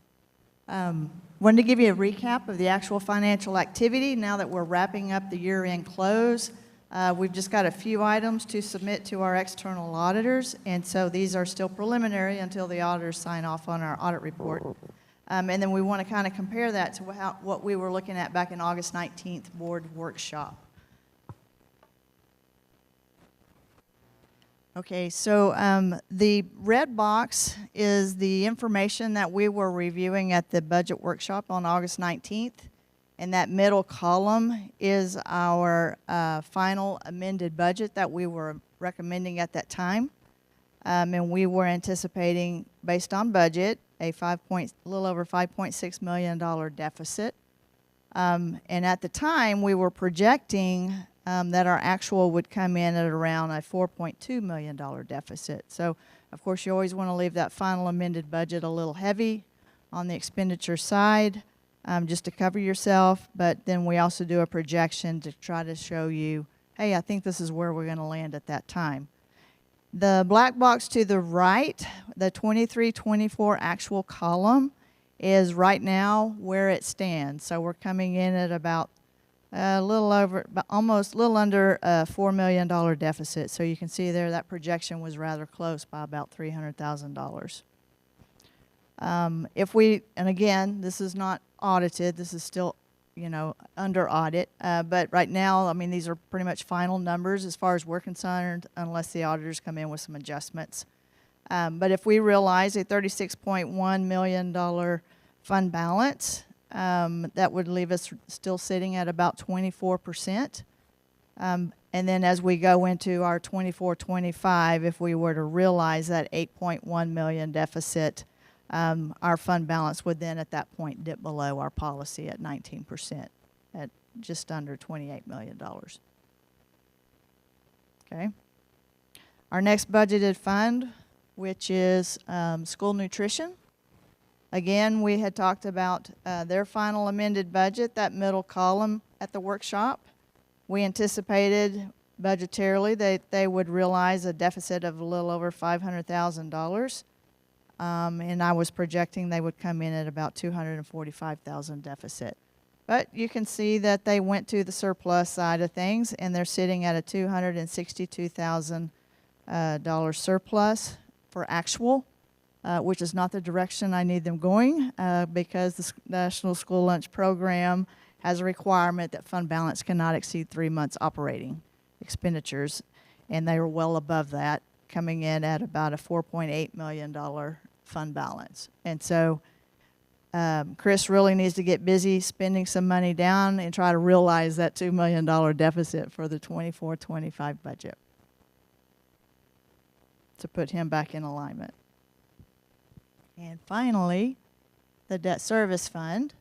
Wanted to give you a recap of the actual financial activity now that we're wrapping up the year-end close. We've just got a few items to submit to our external auditors, and so these are still preliminary until the auditors sign off on our audit report. And then we want to kind of compare that to what we were looking at back in August 19th board workshop. Okay, so the red box is the information that we were reviewing at the budget workshop on August 19th. And that middle column is our final amended budget that we were recommending at that time. And we were anticipating, based on budget, a little over $5.6 million deficit. And at the time, we were projecting that our actual would come in at around a $4.2 million deficit. So, of course, you always want to leave that final amended budget a little heavy on the expenditure side, just to cover yourself. But then we also do a projection to try to show you, hey, I think this is where we're going to land at that time. The black box to the right, the 23-24 actual column, is right now where it stands. So we're coming in at about a little under a $4 million deficit. So you can see there that projection was rather close by about $300,000. And again, this is not audited. This is still, under audit. But right now, I mean, these are pretty much final numbers as far as we're concerned, unless the auditors come in with some adjustments. But if we realize a $36.1 million fund balance, that would leave us still sitting at about 24%. And then as we go into our 24-25, if we were to realize that $8.1 million deficit, our fund balance would then at that point dip below our policy at 19%, at just under $28 million. Okay. Our next budgeted fund, which is school nutrition. Again, we had talked about their final amended budget, that middle column at the workshop. We anticipated budgetarily that they would realize a deficit of a little over $500,000. And I was projecting they would come in at about $245,000 deficit. But you can see that they went to the surplus side of things, and they're sitting at a $262,000 surplus for actual, which is not the direction I need them going, because the National School Lunch Program has a requirement that fund balance cannot exceed 3 months operating expenditures, and they are well above that, coming in at about a $4.8 million fund balance. And so Chris really needs to get busy spending some money down and try to realize that $2 million deficit for the 24-25 budget to put him back in alignment. And finally, the debt service fund.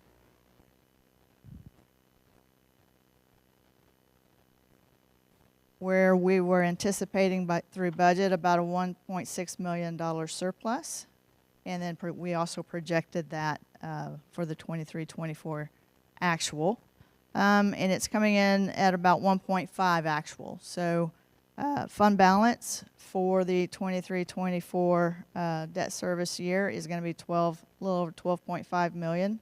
Where we were anticipating through budget about a $1.6 million surplus. And then we also projected that for the 23-24 actual. And it's coming in at about 1.5 actual. So fund balance for the 23-24 debt service year is going to be a little over 12.5 million.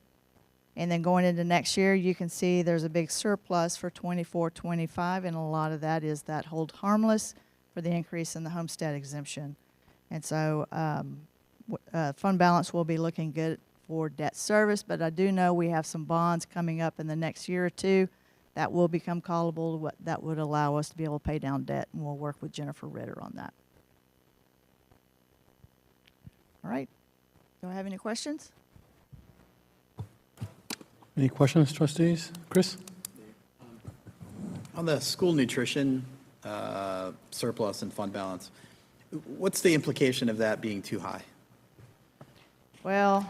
And then going into next year, you can see there's a big surplus for 24-25, and a lot of that is that hold harmless for the increase in the homestead exemption. And so fund balance will be looking good for debt service, but I do know we have some bonds coming up in the next year or two that will become callable. That would allow us to be able to pay down debt, and we'll work with Jennifer Ritter on that. All right. Do I have any questions? Any questions, trustees? Chris? On the school nutrition surplus and fund balance, what's the implication of that being too high? Well,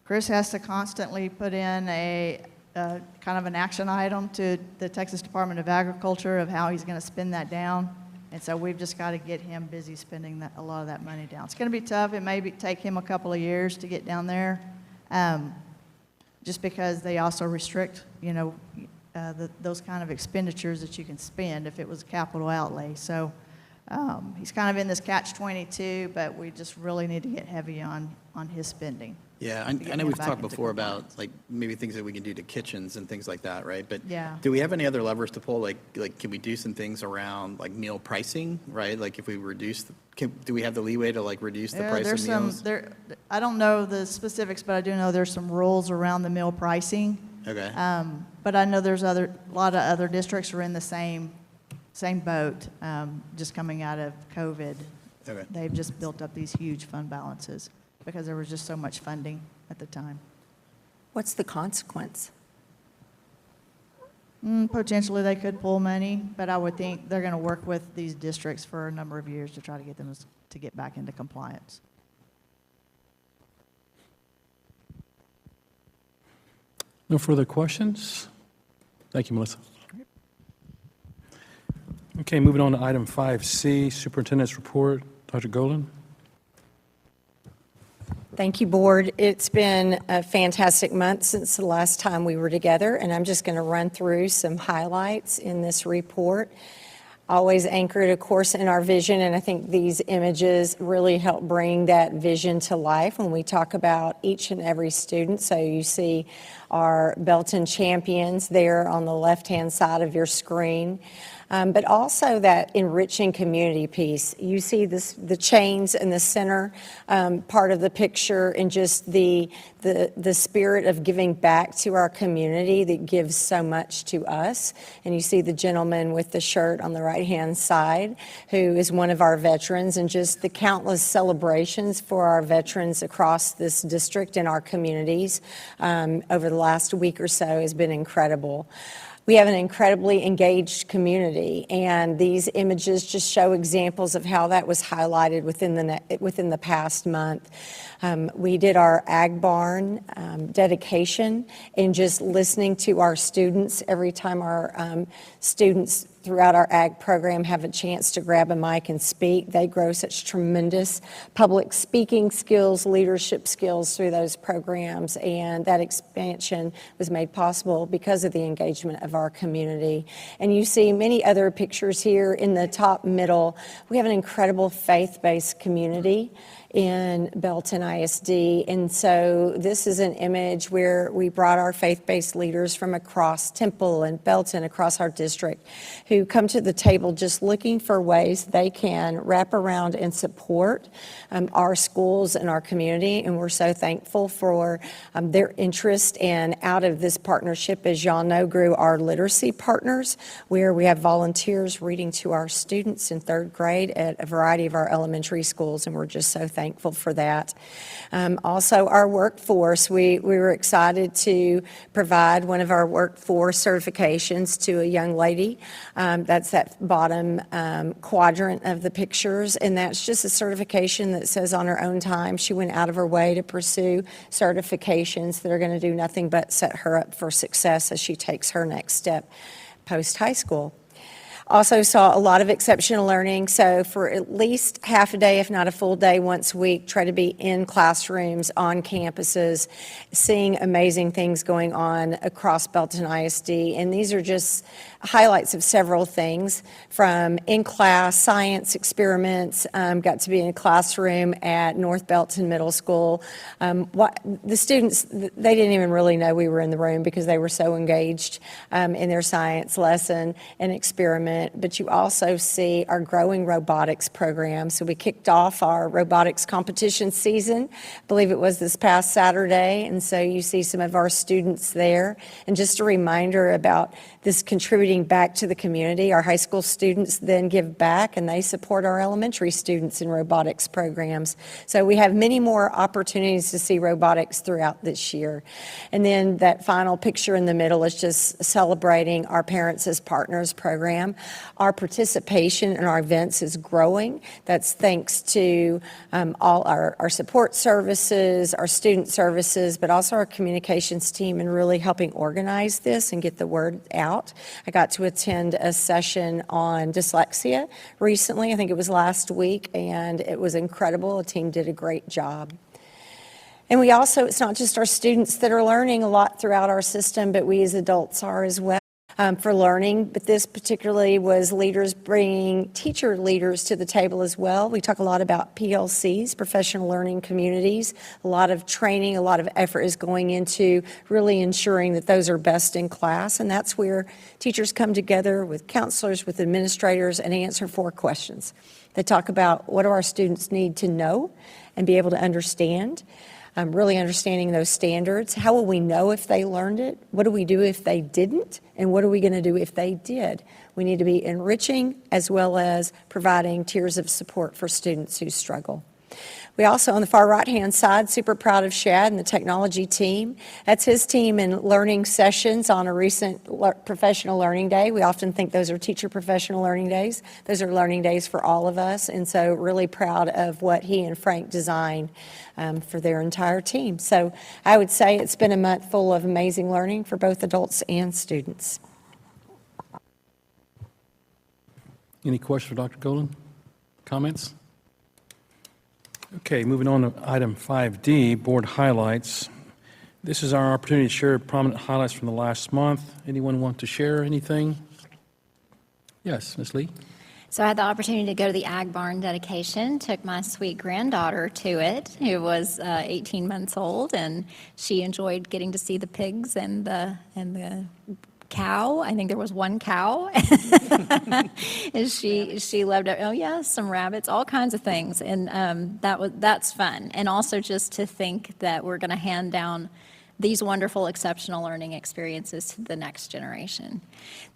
Chris has to constantly put in a kind of an action item to the Texas Department of Agriculture of how he's going to spend that down. And so we've just got to get him busy spending a lot of that money down. It's going to be tough. It may take him a couple of years to get down there. Just because they also restrict, those kind of expenditures that you can spend if it was capital outlay. So he's kind of in this catch-22, but we just really need to get heavy on his spending. Yeah, I know we've talked before about like maybe things that we can do to kitchens and things like that, right? But yeah. Do we have any other levers to pull? Like can we do some things around like meal pricing, right? Like if we reduce, do we have the leeway to like reduce the price of meals? I don't know the specifics, but I do know there's some rules around the meal pricing. Okay. But I know there's a lot of other districts are in the same boat, just coming out of COVID. Okay. They've just built up these huge fund balances because there was just so much funding at the time. What's the consequence? Potentially they could pull money, but I would think they're going to work with these districts for a number of years to try to get them to get back into compliance. No further questions? Thank you, Melissa. Okay, moving on to item 5C, Superintendent's Report. Dr. Golan. Thank you, Board. It's been a fantastic month since the last time we were together, and I'm just going to run through some highlights in this report. Always anchored, of course, in our vision, and I think these images really help bring that vision to life when we talk about each and every student. So you see our Belton champions there on the left-hand side of your screen. But also that enriching community piece. You see the chains in the center part of the picture, and just the spirit of giving back to our community that gives so much to us. And you see the gentleman with the shirt on the right-hand side, who is one of our veterans, and just the countless celebrations for our veterans across this district and our communities over the last week or so has been incredible. We have an incredibly engaged community, and these images just show examples of how that was highlighted within the past month. We did our Ag Barn dedication, and just listening to our students every time our students throughout our ag program have a chance to grab a mic and speak. They grow such tremendous public speaking skills, leadership skills through those programs, and that expansion was made possible because of the engagement of our community. And you see many other pictures here in the top middle. We have an incredible faith-based community in Belton ISD. And so this is an image where we brought our faith-based leaders from across Temple and Belton, across our district, who who come to the table just looking for ways they can wrap around and support our schools and our community. And we're so thankful for their interest. And out of this partnership, as y'all know, grew our literacy partners, where we have volunteers reading to our students in third grade at a variety of our elementary schools. And we're just so thankful for that. Also, our workforce, we were excited to provide one of our workforce certifications to a young lady. That's that bottom quadrant of the pictures, and that's just a certification that says on her own time she went out of her way to pursue certifications that are going to do nothing but set her up for success as she takes her next step post-high school. Also saw a lot of exceptional learning, so for at least half a day, if not a full day, once a week, try to be in classrooms, on campuses, seeing amazing things going on across Belton ISD. And these are just highlights of several things, from in-class science experiments, got to be in a classroom at North Belton Middle School. The students, they didn't even really know we were in the room because they were so engaged in their science lesson and experiment. But you also see our growing robotics program. So we kicked off our robotics competition season, I believe it was this past Saturday, and so you see some of our students there. And just a reminder about this contributing back to the community. Our high school students then give back, and they support our elementary students in robotics programs. So we have many more opportunities to see robotics throughout this year. And then that final picture in the middle is just celebrating our Parents as Partners program. Our participation in our events is growing. That's thanks to all our support services, our student services, but also our communications team in really helping organize this and get the word out. I got to attend a session on dyslexia recently. I think it was last week, and it was incredible. The team did a great job. And we also, it's not just our students that are learning a lot throughout our system, but we as adults are as well. For learning, but this particularly was leaders bringing teacher leaders to the table as well. We talk a lot about PLCs, professional learning communities. A lot of training, a lot of effort is going into really ensuring that those are best in class, and that's where teachers come together with counselors, with administrators, and answer 4 questions. They talk about what do our students need to know and be able to understand. Really understanding those standards. How will we know if they learned it? What do we do if they didn't? And what are we going to do if they did? We need to be enriching as well as providing tiers of support for students who struggle. We also, on the far right-hand side, super proud of Shad and the technology team. That's his team in learning sessions on a recent professional learning day. We often think those are teacher professional learning days. Those are learning days for all of us, and so really proud of what he and Frank designed for their entire team. So I would say it's been a month full of amazing learning for both adults and students. Any questions for Dr. Golden? Comments? Okay, moving on to item 5D, board highlights. This is our opportunity to share prominent highlights from the last month. Anyone want to share anything? Yes, Ms. Lee. So I had the opportunity to go to the Ag Barn dedication, took my sweet granddaughter to it, who was 18 months old, and she enjoyed getting to see the pigs and the cow. I think there was one cow. And she loved it. Oh yeah, some rabbits, all kinds of things, and that's fun. And also just to think that we're going to hand down these wonderful, exceptional learning experiences to the next generation.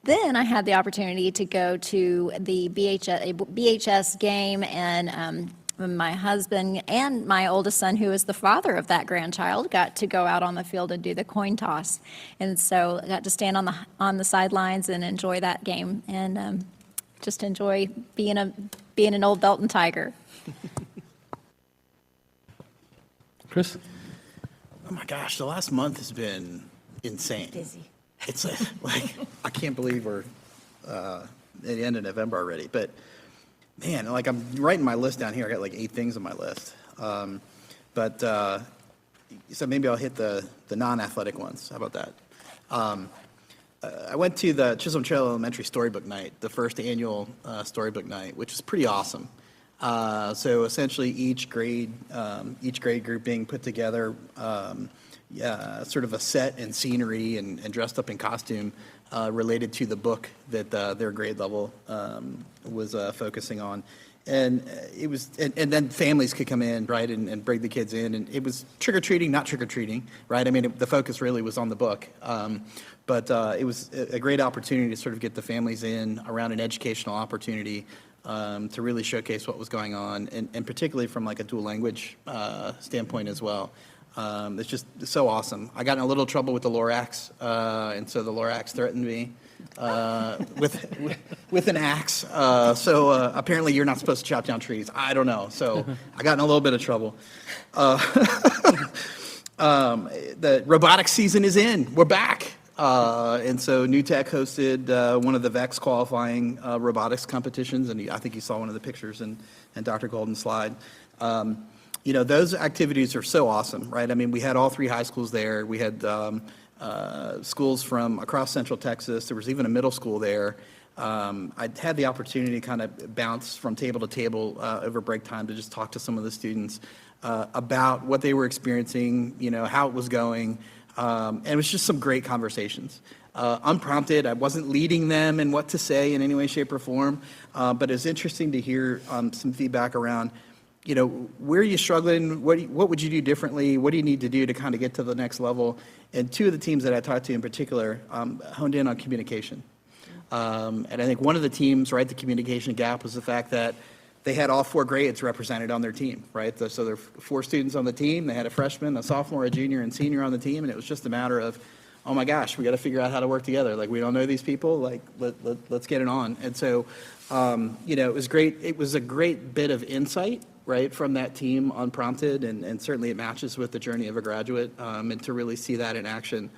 Then I had the opportunity to go to the BHS game, and my husband and my oldest son, who is the father of that grandchild, got to go out on the field and do the coin toss. And so I got to stand on the sidelines and enjoy that game, and just enjoy being an old Belton Tiger. Chris? Oh my gosh, the last month has been insane. Busy. It's like, I can't believe we're at the end of November already. But man, like I'm writing my list down here. I got like 8 things on my list. So maybe I'll hit the non-athletic ones. How about that? I went to the Chisholm Trail Elementary Storybook Night, the first annual Storybook Night, which was pretty awesome. So essentially each grade group being put together, sort of a set and scenery and dressed up in costume related to the book that their grade level was focusing on. And it was, and then families could come in, right, and bring the kids in, and it was trick-or-treating, not trick-or-treating, right? I mean, the focus really was on the book. But it was a great opportunity to sort of get the families in around an educational opportunity to really showcase what was going on, and particularly from like a dual language standpoint as well. It's just so awesome. I got in a little trouble with the Lorax, and so the Lorax threatened me with an axe. So apparently you're not supposed to chop down trees. I don't know. So I got in a little bit of trouble. The robotics season is in. We're back. And so New Tech hosted one of the VEX qualifying robotics competitions, and I think you saw one of the pictures in Dr. Golden's slide. You know, those activities are so awesome, right? I mean, we had all 3 high schools there. We had schools from across Central Texas. There was even a middle school there. I had the opportunity to kind of bounce from table to table over break time to just talk to some of the students about what they were experiencing, you know, how it was going. And it was just some great conversations. Unprompted, I wasn't leading them in what to say in any way, shape, or form, but it's interesting to hear some feedback around, you know, where are you struggling? What would you do differently? What do you need to do to kind of get to the next level? And 2 of the teams that I talked to in particular honed in on communication. And I think one of the teams, right, the communication gap was the fact that they had all 4 grades represented on their team, right? So there are 4 students on the team. They had a freshman, a sophomore, a junior, and senior on the team, and it was just a matter of, oh my gosh, we got to figure out how to work together. Like, we don't know these people. Like, let's get it on. And so, you know, it was great. It was a great bit of insight, right, from that team unprompted, and certainly it matches with the journey of a graduate, and to really see that in action.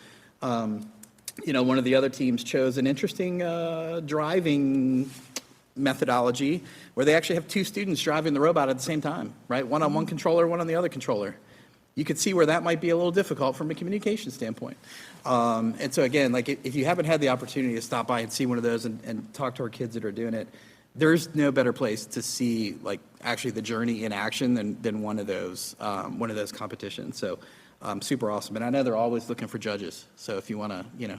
You know, one of the other teams chose an interesting driving methodology where they actually have 2 students driving the robot at the same time, right? One on one controller, one on the other controller. You could see where that might be a little difficult from a communication standpoint. And so again, like if you haven't had the opportunity to stop by and see one of those and talk to our kids that are doing it, there's no better place to see like actually the journey in action than one of those competitions. So super awesome. And I know they're always looking for judges. So if you want to, you know,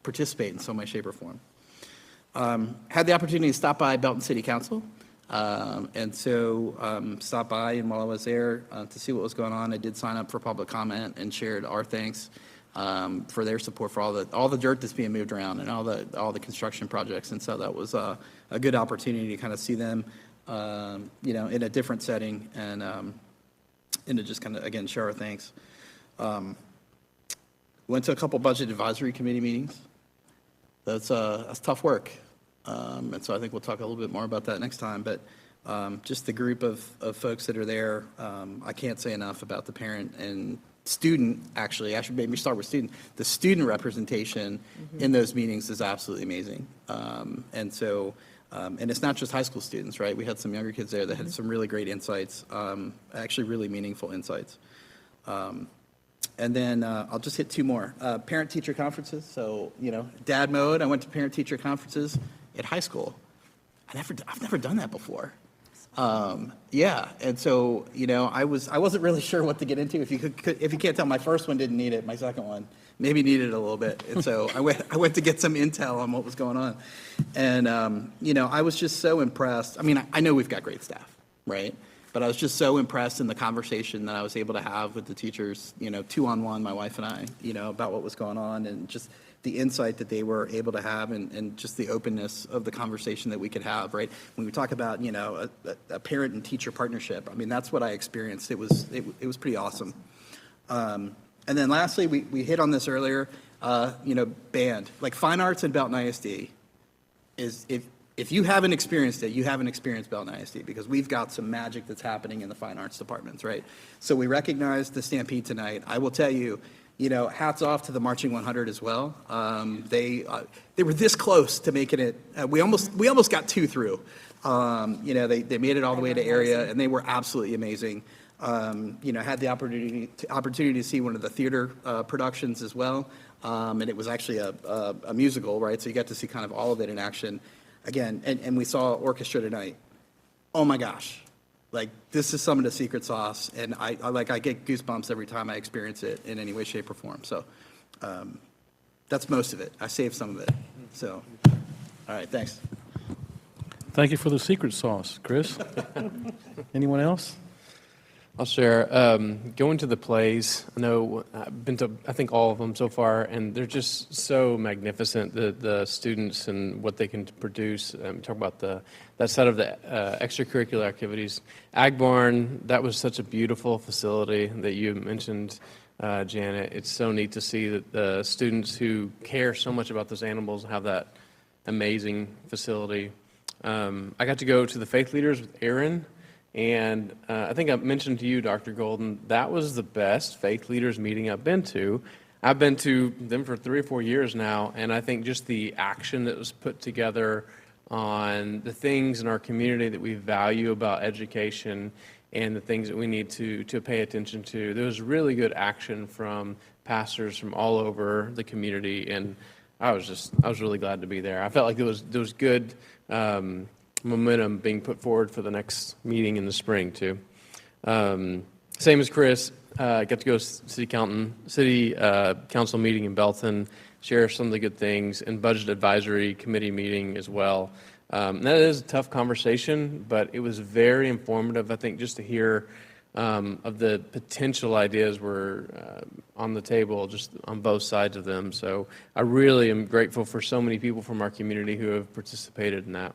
participate in some way, shape, or form. Had the opportunity to stop by Belton City Council. And so stopped by, and while I was there to see what was going on, I did sign up for public comment and shared our thanks for their support for all the dirt that's being moved around and all the construction projects. And so that was a good opportunity to kind of see them, you know, in a different setting, and to just kind of, again, share our thanks. Went to a couple budget advisory committee meetings. That's tough work. And so I think we'll talk a little bit more about that next time. But just the group of folks that are there, I can't say enough about the parent and student, actually, I should maybe start with student. The student representation in those meetings is absolutely amazing. And so, and it's not just high school students, right? We had some younger kids there that had some really great insights, actually really meaningful insights. And then I'll just hit 2 more. Parent-teacher conferences. So, you know, dad mode, I went to parent-teacher conferences at high school. I've never done that before. Yeah, and so, you know, I wasn't really sure what to get into. If you can't tell, my first one didn't need it. My second one maybe needed it a little bit. And so I went to get some intel on what was going on. And, you know, I was just so impressed. I mean, I know we've got great staff, right? But I was just so impressed in the conversation that I was able to have with the teachers, you know, 2-on-1, my wife and I, you know, about what was going on, and just the insight that they were able to have, and just the openness of the conversation that we could have, right? When we talk about, you know, a parent and teacher partnership, I mean, that's what I experienced. It was pretty awesome. And then lastly, we hit on this earlier, you know, band. Like, fine arts in Belton ISD is, if you haven't experienced it, you haven't experienced Belton ISD, because we've got some magic that's happening in the fine arts departments, right? So we recognize the Stampede tonight. I will tell you, you know, hats off to the Marching 100 as well. They were this close to making it. We almost got 2 through. You know, they made it all the way to area, and they were absolutely amazing. You know, had the opportunity to see one of the theater productions as well, and it was actually a musical, right? So you got to see kind of all of it in action. Again, and we saw orchestra tonight. Oh my gosh. Like, this is some of the secret sauce, and I get goosebumps every time I experience it in any way, shape, or form. So that's most of it. I saved some of it. So, all right, thanks. Thank you for the secret sauce, Chris. Anyone else? I'll share. Going to the plays, I know I've been to, I think, all of them so far, and they're just so magnificent, the students and what they can produce. Talk about that side of the extracurricular activities. Ag Barn, that was such a beautiful facility that you mentioned, Janet. It's so neat to see that the students who care so much about those animals have that amazing facility. I got to go to the Faith Leaders with Aaron. And I think I mentioned to you, Dr. Golden, that was the best faith leaders meeting I've been to. I've been to them for 3 or 4 years now, and I think just the action that was put together on the things in our community that we value about education and the things that we need to pay attention to. There was really good action from pastors from all over the community, and I was really glad to be there. I felt like there was good momentum being put forward for the next meeting in the spring too. Same as Chris, got to go to city council meeting in Belton, share some of the good things, and budget advisory committee meeting as well. That is a tough conversation, but it was very informative, I think, just to hear of the potential ideas were on the table, just on both sides of them. So I really am grateful for so many people from our community who have participated in that.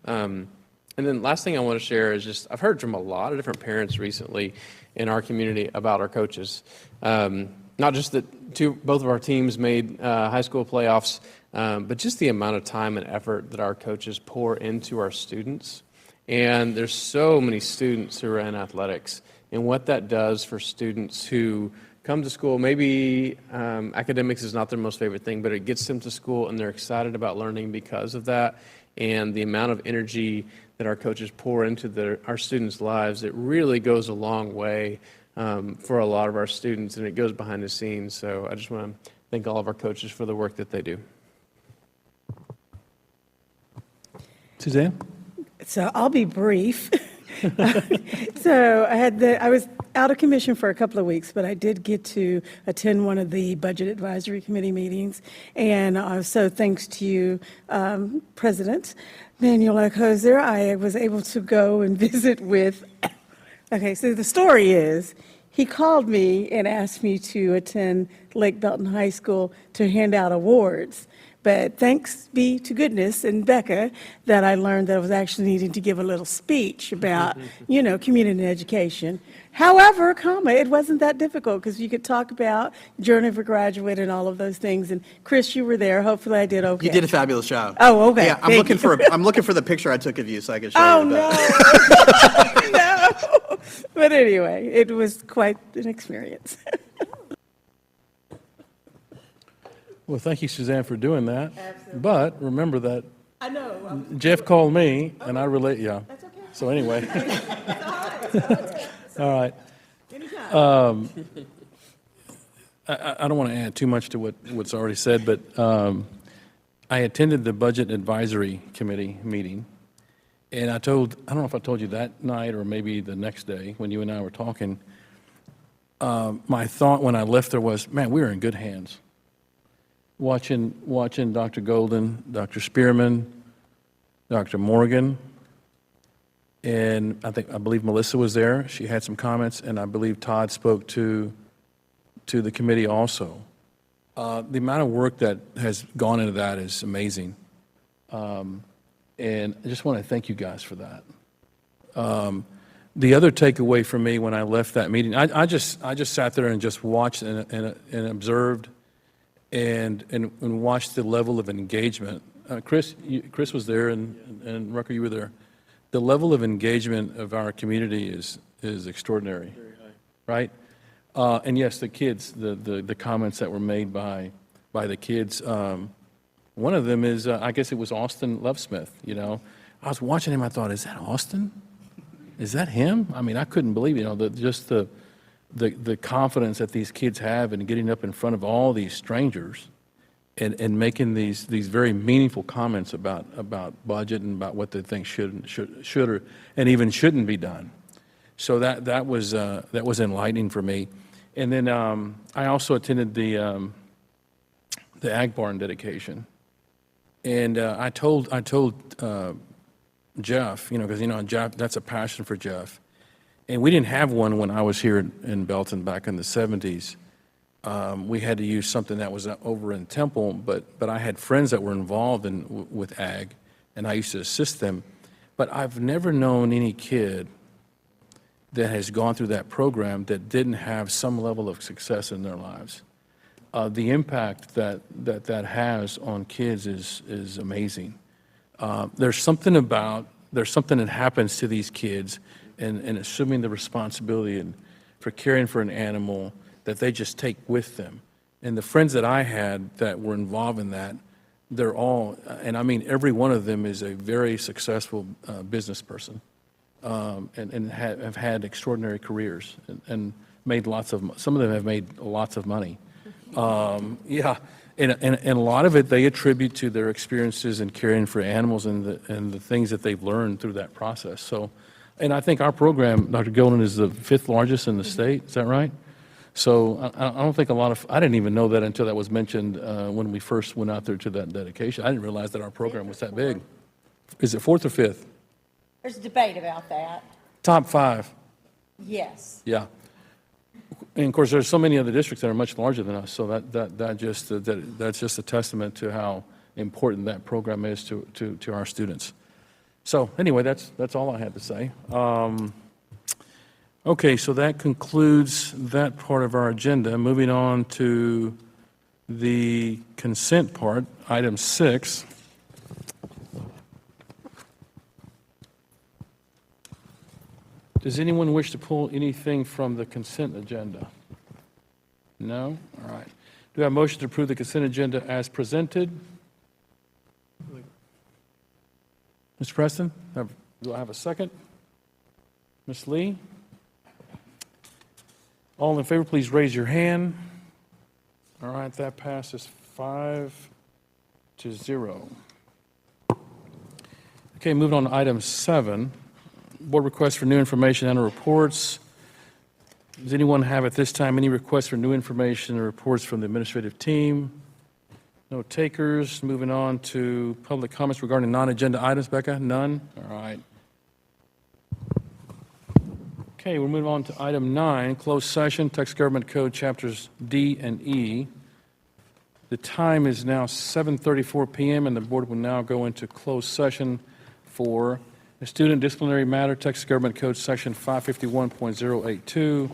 And then last thing I want to share is just, I've heard from a lot of different parents recently in our community about our coaches. Not just that both of our teams made high school playoffs, but just the amount of time and effort that our coaches pour into our students. And there's so many students who are in athletics, and what that does for students who come to school, maybe academics is not their most favorite thing, but it gets them to school and they're excited about learning because of that. And the amount of energy that our coaches pour into our students' lives, it really goes a long way for a lot of our students, and it goes behind the scenes. So I just want to thank all of our coaches for the work that they do. Suzanne? So I'll be brief. So I was out of commission for a couple of weeks, but I did get to attend one of the Budget Advisory Committee meetings. And so thanks to you, President Manuel Alcozer, I was able to go and visit with, okay, so the story is, he called me and asked me to attend Lake Belton High School to hand out awards. But thanks be to goodness and Becca that I learned that I was actually needing to give a little speech about, community education. However, it wasn't that difficult because you could talk about Journey of a Graduate and all of those things. And Chris, you were there. Hopefully I did okay. You did a fabulous job. Oh, okay. Yeah, I'm looking for the picture I took of you so I can show Oh, you. no. No. But anyway, it was quite an experience. Well, thank you, Suzanne, for doing that. Absolutely. But remember that I know. Jeff called me, and I relate, yeah. That's okay. So anyway. All right. Anytime. I don't want to add too much to what's already said, but I attended the Budget Advisory Committee meeting, and I don't know if I told you that night or maybe the next day when you and I were talking, my thought when I left there was, man, we were in good hands. Watching Dr. Golden, Dr. Spearman, Dr. Morgan, and I believe Melissa was there. She had some comments, and I believe Todd spoke to the committee also. The amount of work that has gone into that is amazing, and I just want to thank you guys for that. The other takeaway for me when I left that meeting, I just sat there and just watched and observed. And watch the level of engagement. Chris was there, and Rucker, you were there. The level of engagement of our community is extraordinary, very high, right? And yes, the kids, the comments that were made by the kids. One of them is, I guess it was Austin Lovesmith. I was watching him. I thought, is that Austin? Is that him? I mean, I couldn't believe, the confidence that these kids have in getting up in front of all these strangers and making these very meaningful comments about budget and about what they think should or and even shouldn't be done. So that was enlightening for me. And then I also attended the Ag Barn dedication. And I told Jeff, because Jeff, that's a passion for Jeff. And we didn't have one when I was here in Belton back in the 70s. We had to use something that was over in Temple, but I had friends that were involved with ag, and I used to assist them. But I've never known any kid that has gone through that program that didn't have some level of success in their lives. The impact that has on kids is amazing. There's something that happens to these kids and assuming the responsibility for caring for an animal that they just take with them. And the friends that I had that were involved in that, they're all, and I mean every one of them is a very successful business person, and have had extraordinary careers and made some of them have made lots of money. Yeah, and a lot of it they attribute to their experiences in caring for animals and the things that they've learned through that process. So, and I think our program, Dr. Gilden, is the 5th largest in the state. Is that right? So I don't think I didn't even know that until that was mentioned when we first went out there to that dedication. I didn't realize that our program was that big. Is it 4th or 5th? There's debate about that. Top 5. Yes. Yeah. And of course, there's so many other districts that are much larger than us. So that's just a testament to how important that program is to our students. So anyway, that's all I had to say. Okay, so that concludes that part of our agenda. Moving on to the consent part, item 6. Does anyone wish to pull anything from the consent agenda? No? All right. Do I have a motion to approve the consent agenda as presented? Mr. Preston, do I have a second? Ms. Lee? All in favor, please raise your hand. All right, that passes 5-0. Okay, moving on to item 7. Board requests for new information and reports. Does anyone have at this time any requests for new information or reports from the administrative team? No takers. Moving on to public comments regarding non-agenda items. Becca, none? All right. Okay, we'll move on to item 9, closed session, Texas Government Code Chapters D and E. The time is now 7:34 p.m., and the board will now go into closed session for a student disciplinary matter, Texas Government Code Section 551.082,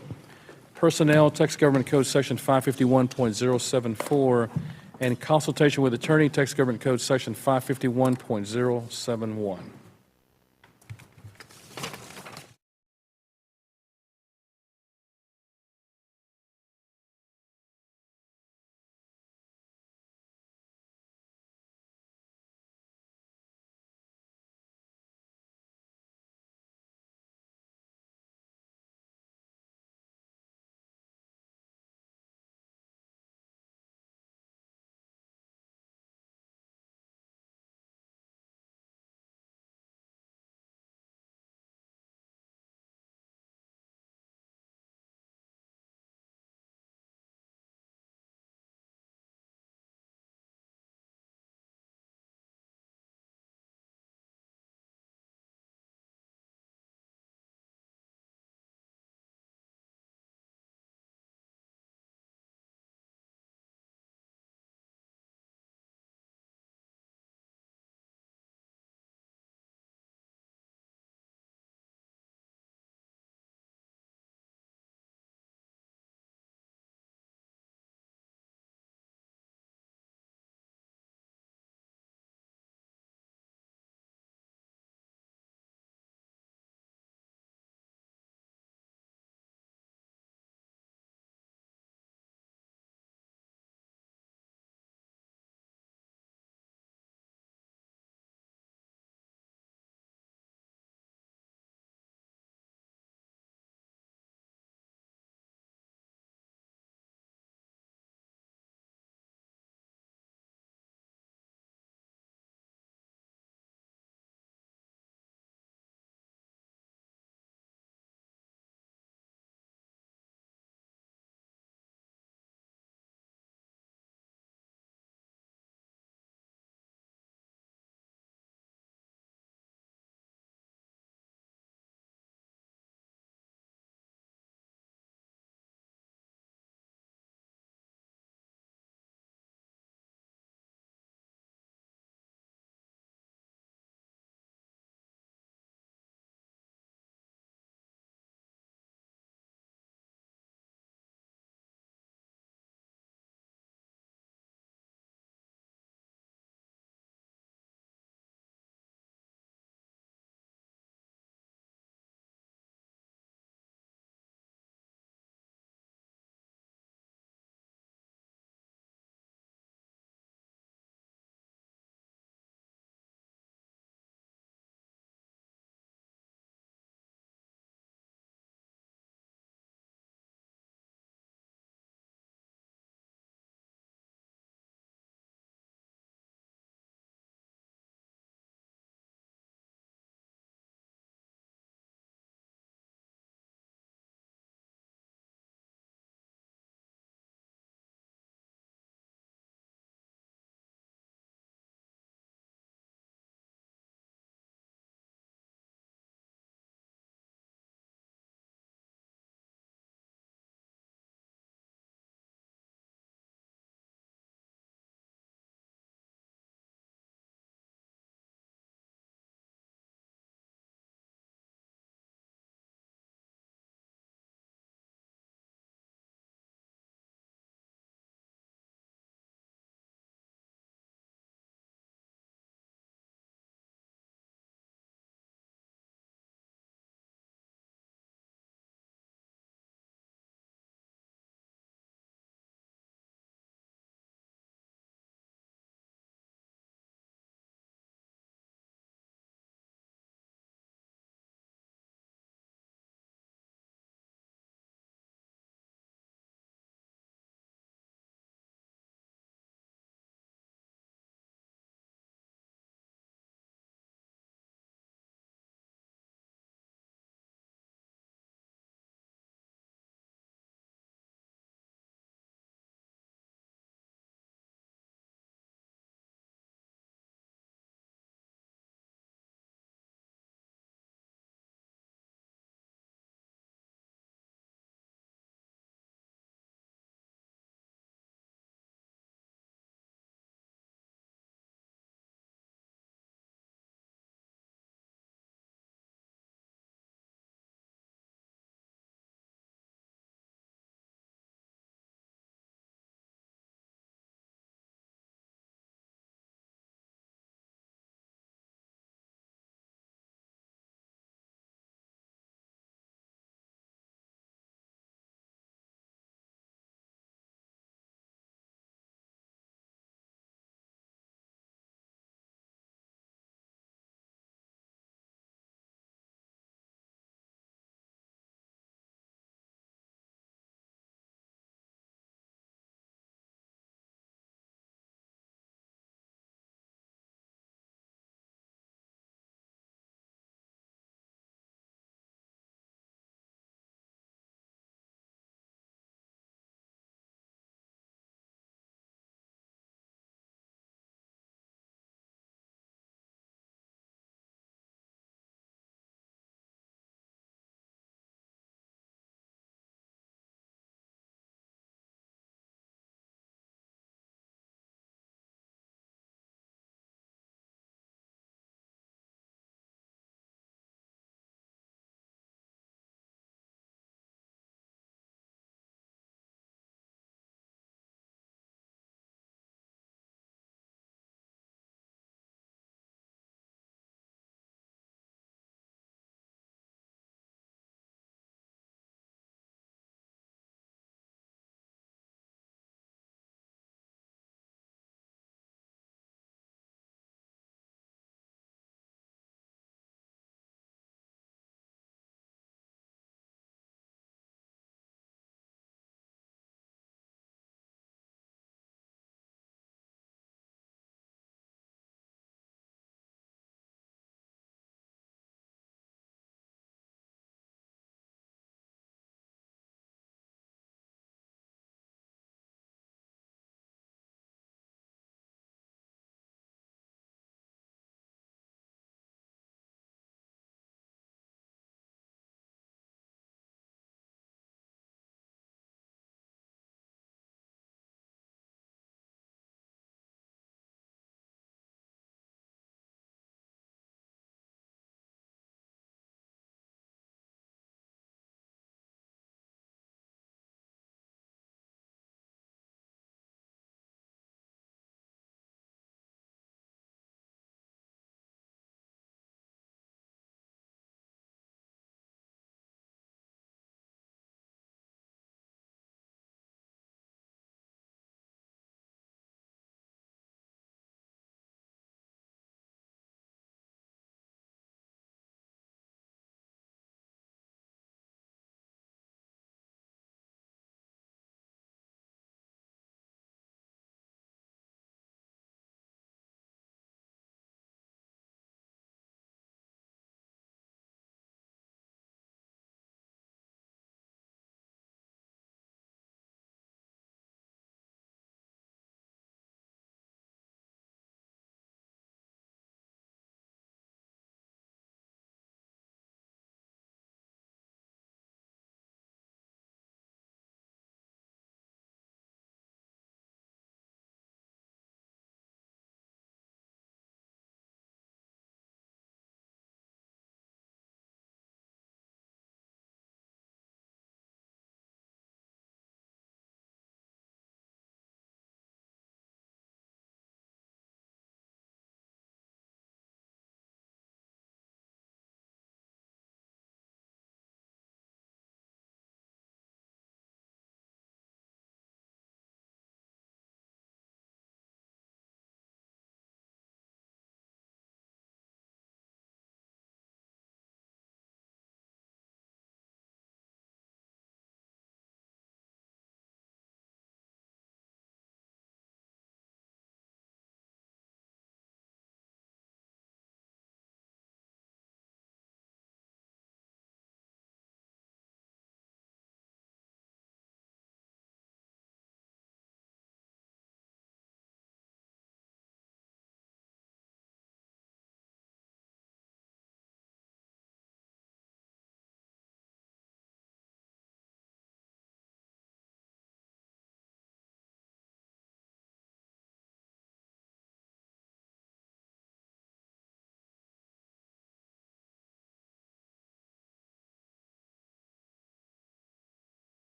personnel, Texas Government Code Section 551.074, and consultation with attorney, Texas Government Code Section 551.071.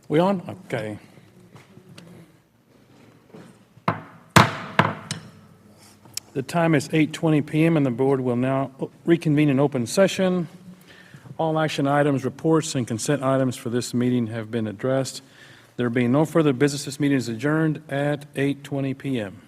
We on? Okay. The time is 8:20 PM, and the board will now reconvene in open session. All action items, reports, and consent items for this meeting have been addressed. There being no further business, this meeting is adjourned at 8:20 PM.